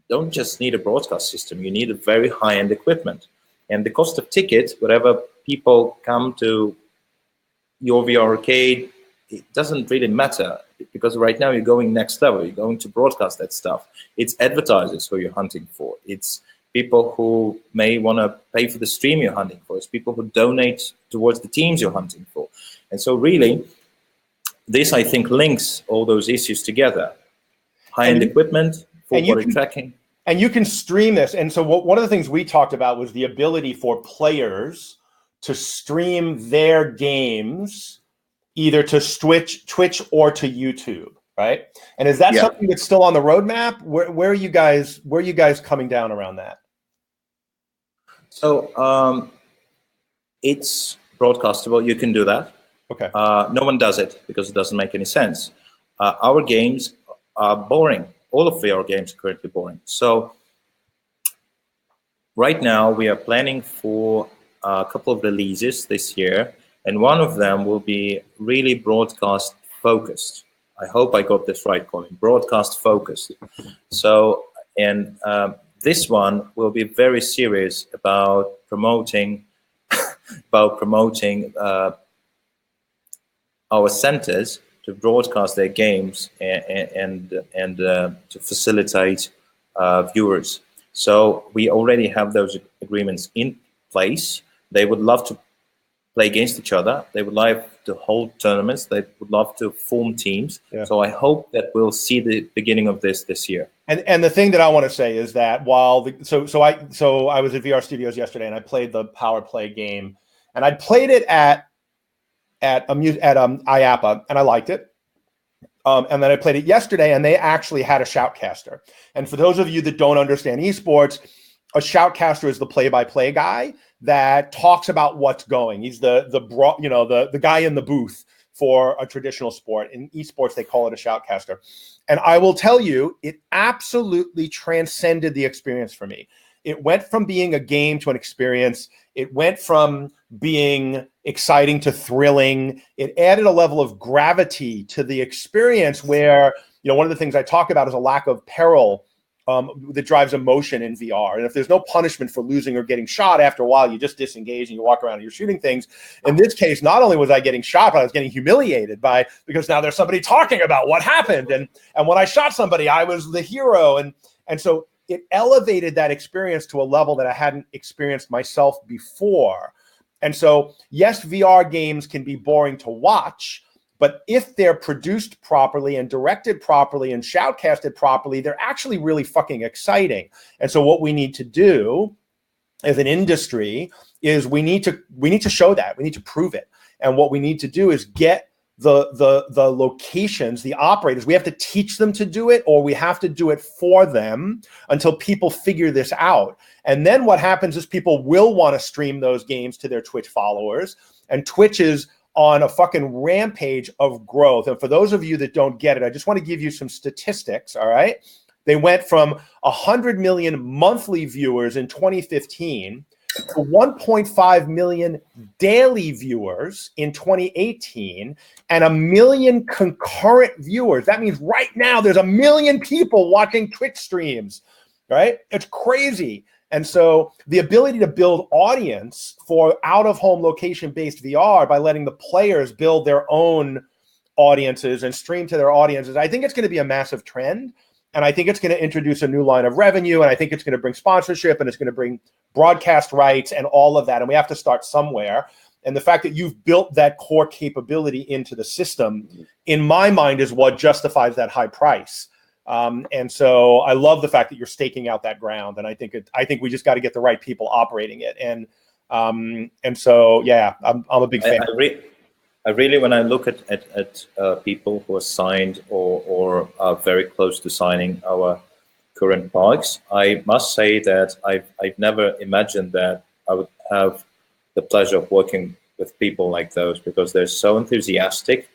don't just need a broadcast system. You need a very high-end equipment. And the cost of tickets, whatever people come to your VR arcade, it doesn't really matter, because right now you're going next level. You're going to broadcast that stuff. It's advertisers who you're hunting for. It's people who may want to pay for the stream you're hunting for. It's people who donate towards the teams you're hunting for. And so really, this, I think, links all those issues together. High-end equipment, full-body tracking. And you can stream this. And so one of the things we talked about was the ability for players to stream their games either to Twitch or to YouTube, right? And is that something that's still on the roadmap? Where are you guys coming down around that? So it's broadcastable. You can do that. Okay. No one does it because it doesn't make any sense. Our games are boring. All of VR games are currently boring. So right now we are planning for a couple of releases this year, and one of them will be really broadcast focused. I hope I got this right, Colin. Broadcast focused. So, and this one will be very serious about promoting our centers to broadcast their games and to facilitate viewers. So we already have those agreements in place. They would love to play against each other. They would like to hold tournaments. They would love to form teams. Yeah. So I hope that we'll see the beginning of this year. And the thing that I want to say is that while I was at VR Studios yesterday and I played the Power Play game, and I played it at IAPA, and I liked it. And then I played it yesterday, and they actually had a shoutcaster. And for those of you that don't understand esports, a shoutcaster is the play-by-play guy that talks about what's going. He's the guy in the booth for a traditional sport. In esports, they call it a shoutcaster. And I will tell you, it absolutely transcended the experience for me. It went from being a game to an experience. It went from being exciting to thrilling. It added a level of gravity to the experience where, one of the things I talk about is a lack of peril that drives emotion in VR. And if there's no punishment for losing or getting shot, after a while, you just disengage and you walk around and you're shooting things. In this case, not only was I getting shot, but I was getting humiliated because now there's somebody talking about what happened. And when I shot somebody, I was the hero. And so it elevated that experience to a level that I hadn't experienced myself before. And so, yes, VR games can be boring to watch, but if they're produced properly and directed properly and shoutcasted properly, they're actually really fucking exciting. And so what we need to do as an industry is we need to show that. We need to prove it. And what we need to do is get the locations, the operators, we have to teach them to do it, or we have to do it for them until people figure this out. And then what happens is people will want to stream those games to their Twitch followers, and Twitch is on a fucking rampage of growth. And for those of you that don't get it, I just want to give you some statistics, all right? They went from 100 million monthly viewers in 2015 to 1.5 million daily viewers in 2018 and 1 million concurrent viewers. That means right now there's 1 million people watching Twitch streams, right? It's crazy. And so the ability to build audience for out-of-home location-based VR by letting the players build their own audiences and stream to their audiences, I think it's going to be a massive trend. And I think it's going to introduce a new line of revenue, and I think it's going to bring sponsorship, and it's going to bring broadcast rights and all of that. And we have to start somewhere. And the fact that you've built that core capability into the system, in my mind, is what justifies that high price. And so I love the fact that you're staking out that ground. And I think we just got to get the right people operating it. And so, yeah, I'm a big fan. I really, when I look at people who are signed or are very close to signing our current parks, I must say that I've never imagined that I would have the pleasure of working with people like those, because they're so enthusiastic,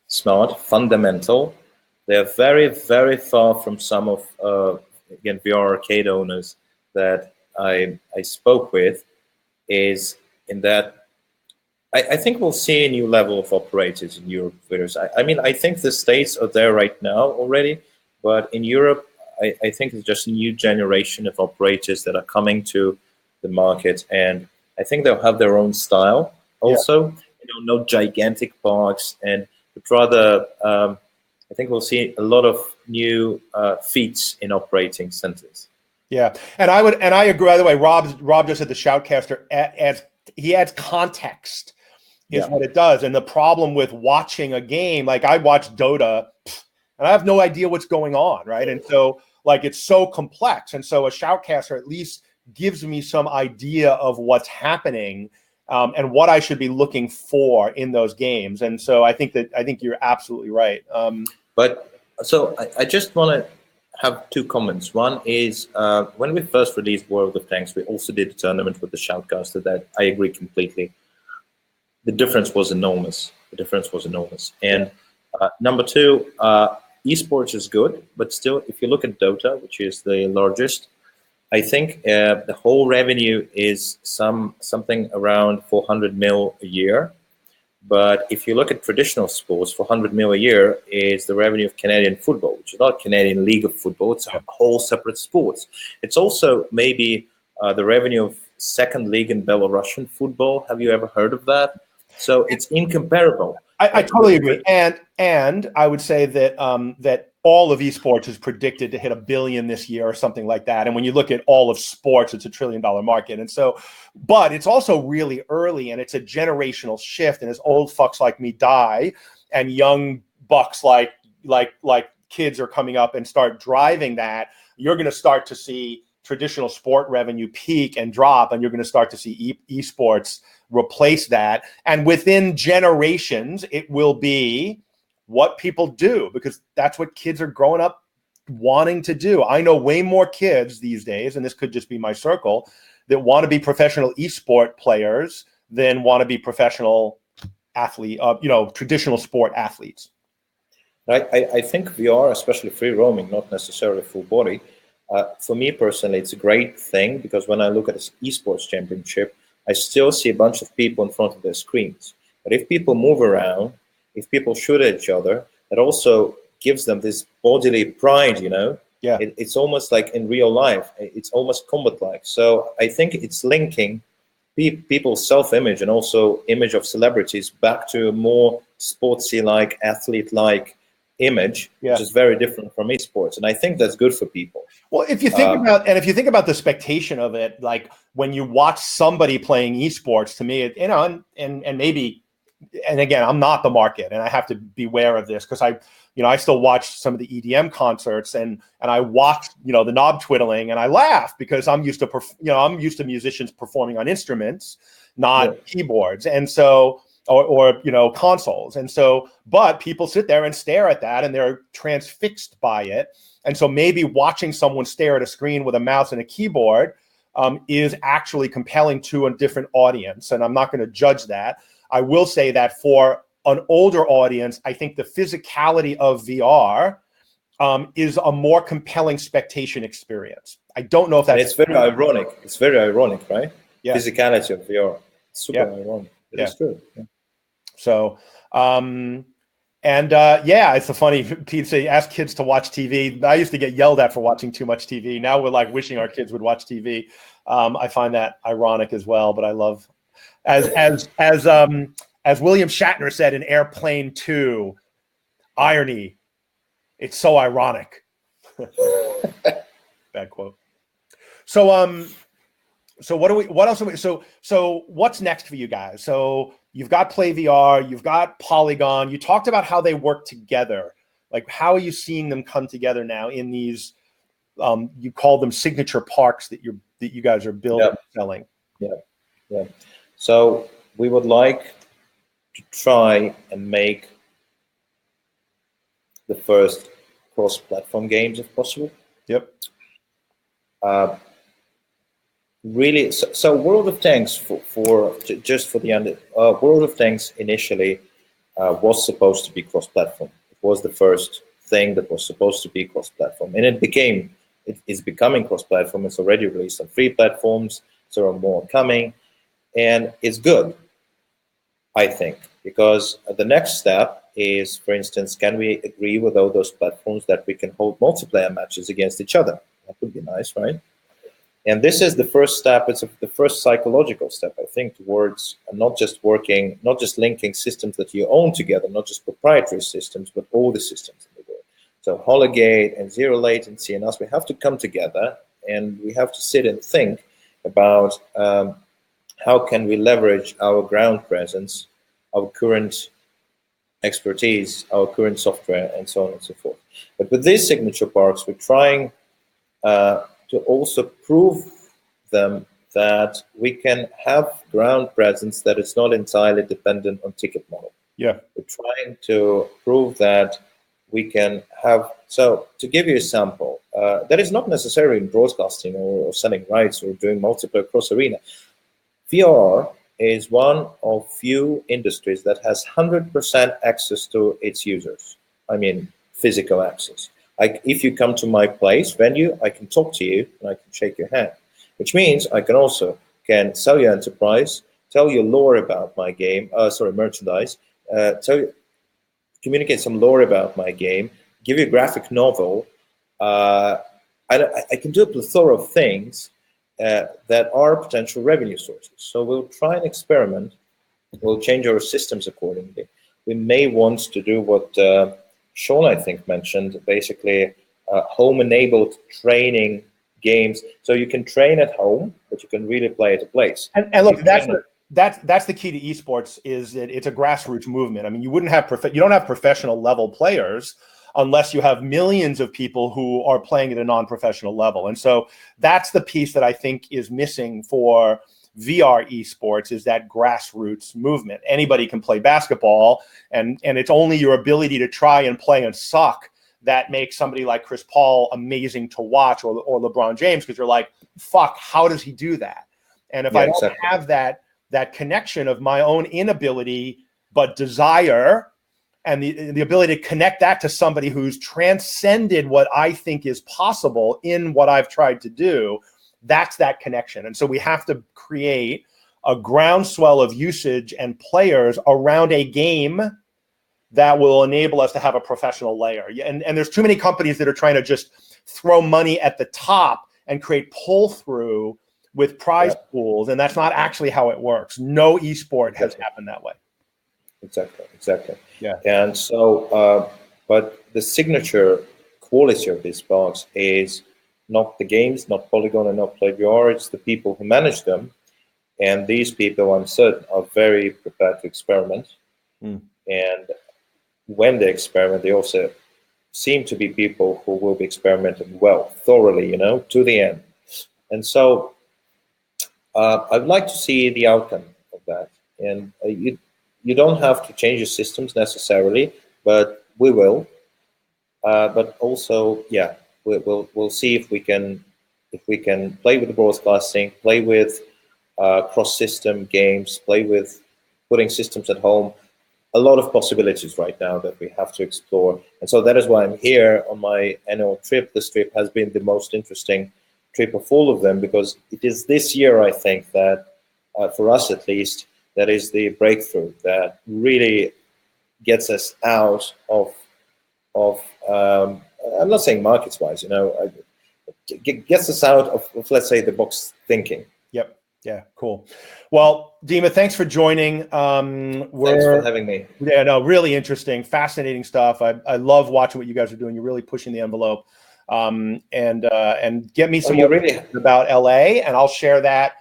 smart, fundamental. They are very, very far from some of, again, VR arcade owners that I spoke with, is in that I think we'll see a new level of operators in Europe. I mean, I think the States are there right now already, but in Europe, I think it's just a new generation of operators that are coming to the market, and I think they'll have their own style also. Yeah. No gigantic parks, but rather, I think we'll see a lot of new feats in operating centers. Yeah, and I agree. By the way, Rob just said the shoutcaster adds context is what it does. And the problem with watching a game, like I watch Dota and I have no idea what's going on, right? And so like it's so complex. And so a shoutcaster at least gives me some idea of what's happening and what I should be looking for in those games. And so I think you're absolutely right. But so I just want to have two comments. One is when we first released World of Tanks, we also did a tournament with the shoutcaster. That I agree completely. The difference was enormous. And number two, esports is good, but still, if you look at Dota, which is the largest, I think the whole revenue is something around 400 mil a year. But if you look at traditional sports, 400 mil a year is the revenue of Canadian football, which is not Canadian League of Football. It's a whole separate sport. It's also maybe the revenue of second league in Belarusian football. Have you ever heard of that? So it's incomparable. I totally agree. And I would say that that all of esports is predicted to hit $1 billion this year or something like that. And when you look at all of sports, it's $1 trillion market. And so, but it's also really early and it's a generational shift. And as old fucks like me die and young bucks like kids are coming up and start driving that, you're going to start to see traditional sport revenue peak and drop, and you're going to start to see esports replace that. And within generations, it will be what people do, because that's what kids are growing up wanting to do. I know way more kids these days, and this could just be my circle, that want to be professional esport players than want to be professional athlete, traditional sport athletes. I think VR, especially free roaming, not necessarily full body, for me personally, it's a great thing, because when I look at this esports championship, I still see a bunch of people in front of their screens. But if people move around, if people shoot at each other, it also gives them this bodily pride, Yeah. It's almost like in real life. It's almost combat-like. So I think it's linking people's self-image and also image of celebrities back to a more sportsy-like, athlete-like image, which is very different from esports. And I think that's good for people. Well, if you think about the spectation of it, like when you watch somebody playing esports, to me, and maybe, and again, I'm not the market, and I have to beware of this because I still watch some of the EDM concerts, and I watch the knob twiddling, and I laugh because I'm used to musicians performing on instruments, not keyboards, and so or consoles, and so but people sit there and stare at that, and they're transfixed by it, and so maybe watching someone stare at a screen with a mouse and a keyboard is actually compelling to a different audience, and I'm not going to judge that. I will say that for an older audience, I think the physicality of VR is a more compelling spectation experience. I don't know if that's... And it's very ironic. It's very ironic, right? Yeah. Physicality of VR. It's super ironic. It's true. Yeah. So, it's a funny, Pete say, ask kids to watch TV. I used to get yelled at for watching too much TV. Now we're like wishing our kids would watch TV. I find that ironic as well, but I love... As William Shatner said in Airplane 2, irony. It's so ironic. Bad quote. So what else? So what's next for you guys? So you've got PlayVR, you've got Polygon. You talked about how they work together. Like, how are you seeing them come together now in these? You call them signature parks that you guys are building and selling. Yeah. So we would like to try and make the first cross-platform games if possible. Yep. Really, so World of Tanks World of Tanks initially was supposed to be cross-platform. It was the first thing that was supposed to be cross-platform, and it is becoming cross-platform. It's already released on 3 platforms. There are more coming. And it's good, I think, because the next step is, for instance, can we agree with all those platforms that we can hold multiplayer matches against each other? That would be nice, right? And this is the first step. It's the first psychological step, I think, towards not just linking systems that you own together, not just proprietary systems, but all the systems in the world. So Hologate and Zero Latency and us, we have to come together and we have to sit and think about how can we leverage our ground presence our current expertise, our current software, and so on and so forth. But with these signature parks, we're trying to also prove them that we can have ground presence that is not entirely dependent on ticket model. Yeah, we're trying to prove that we can have. So to give you a sample, that is not necessarily in broadcasting or selling rights or doing multiplayer cross arena. VR is one of few industries that has 100% access to its users. I mean, physical access. If you come to my place, venue, I can talk to you and I can shake your hand, which means I can also sell your enterprise, tell you lore about my game, merchandise, communicate some lore about my game, give you a graphic novel. I can do a plethora of things that are potential revenue sources. So we'll try and experiment. We'll change our systems accordingly. We may want to do what Sean, I think, mentioned, basically home-enabled training games. So you can train at home, but you can really play at a place. And look, that's the key to esports, is that it's a grassroots movement. I mean, you don't have professional level players unless you have millions of people who are playing at a non-professional level. And so that's the piece that I think is missing for VR esports, is that grassroots movement. Anybody can play basketball, and it's only your ability to try and play and suck that makes somebody like Chris Paul amazing to watch, or LeBron James, because you're like, fuck, how does he do that? And if I don't have that connection of my own inability but desire, and the ability to connect that to somebody who's transcended what I think is possible in what I've tried to do, that's that connection. And so we have to create a groundswell of usage and players around a game that will enable us to have a professional layer. And there's too many companies that are trying to just throw money at the top and create pull-through with prize pools, and that's not actually how it works. No esport has happened that way. Exactly. Yeah. And so, but the signature quality of these parks is not the games, not Polygon and not PlayVR, it's the people who manage them. And these people, I'm certain, are very prepared to experiment. And when they experiment, they also seem to be people who will be experimenting well, thoroughly, to the end. And so I'd like to see the outcome of that. And you don't have to change your systems necessarily, but we will. But also, we'll see if we can play with the broadcasting, play with cross-system games, play with putting systems at home. A lot of possibilities right now that we have to explore. And so that is why I'm here on my annual trip. This trip has been the most interesting trip of all of them, because it is this year, I think, that for us at least, that is the breakthrough that really gets us out of I'm not saying markets-wise, gets us out of, let's say, the box thinking. Yep. Yeah, cool. Well, Dima, thanks for joining. Thanks for having me. Yeah, no, really interesting, fascinating stuff. I love watching what you guys are doing. You're really pushing the envelope. And get me some more about LA, and I'll share that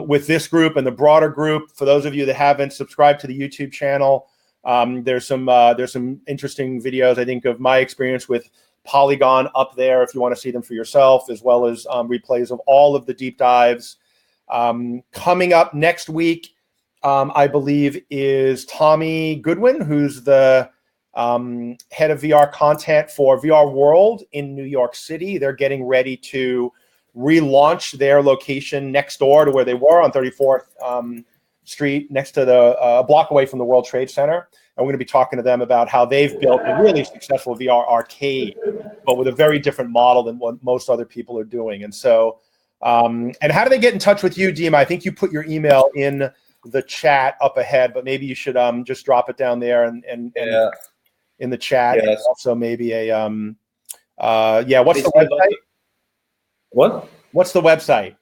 with this group and the broader group. For those of you that haven't subscribed to the YouTube channel, there's some interesting videos, I think, of my experience with Polygon up there if you want to see them for yourself, as well as replays of all of the deep dives. Coming up next week, I believe, is Tommy Goodwin, who's the head of VR content for VR World in New York City. They're getting ready to relaunch their location next door to where they were on 34th Street, next to the block away from the World Trade Center. And we're going to be talking to them about how they've built a really successful VR arcade, but with a very different model than what most other people are doing. And so, and how do they get in touch with you, Dima? I think you put your email in the chat up ahead, but maybe you should just drop it down there and in the chat. Yes. And also maybe a what's the website? What? What's the website?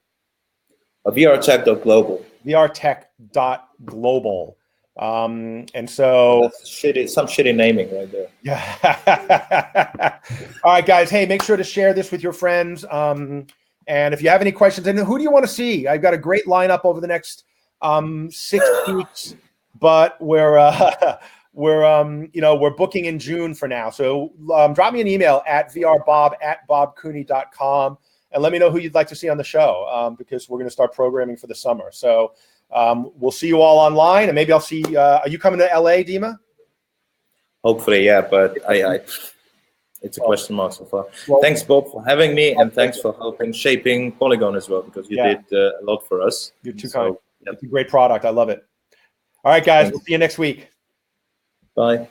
VRtech.global. VRtech.global. And so that's some shitty naming right there. Yeah. All right, guys. Hey, make sure to share this with your friends. And if you have any questions, and who do you want to see? I've got a great lineup over the next 6 weeks. but we're we're booking in June for now. So drop me an email at vrbob@bobcooney.com and let me know who you'd like to see on the show, because we're going to start programming for the summer. So we'll see you all online, and maybe I'll see. Are you coming to LA, Dima? Hopefully, yeah, but it's a question mark so far. Well, thanks, Bob, for having me, and thanks for helping shaping Polygon as well, because you did a lot for us. You're too kind. Yep. It's a great product. I love it. All right, guys. We'll see you next week. Bye.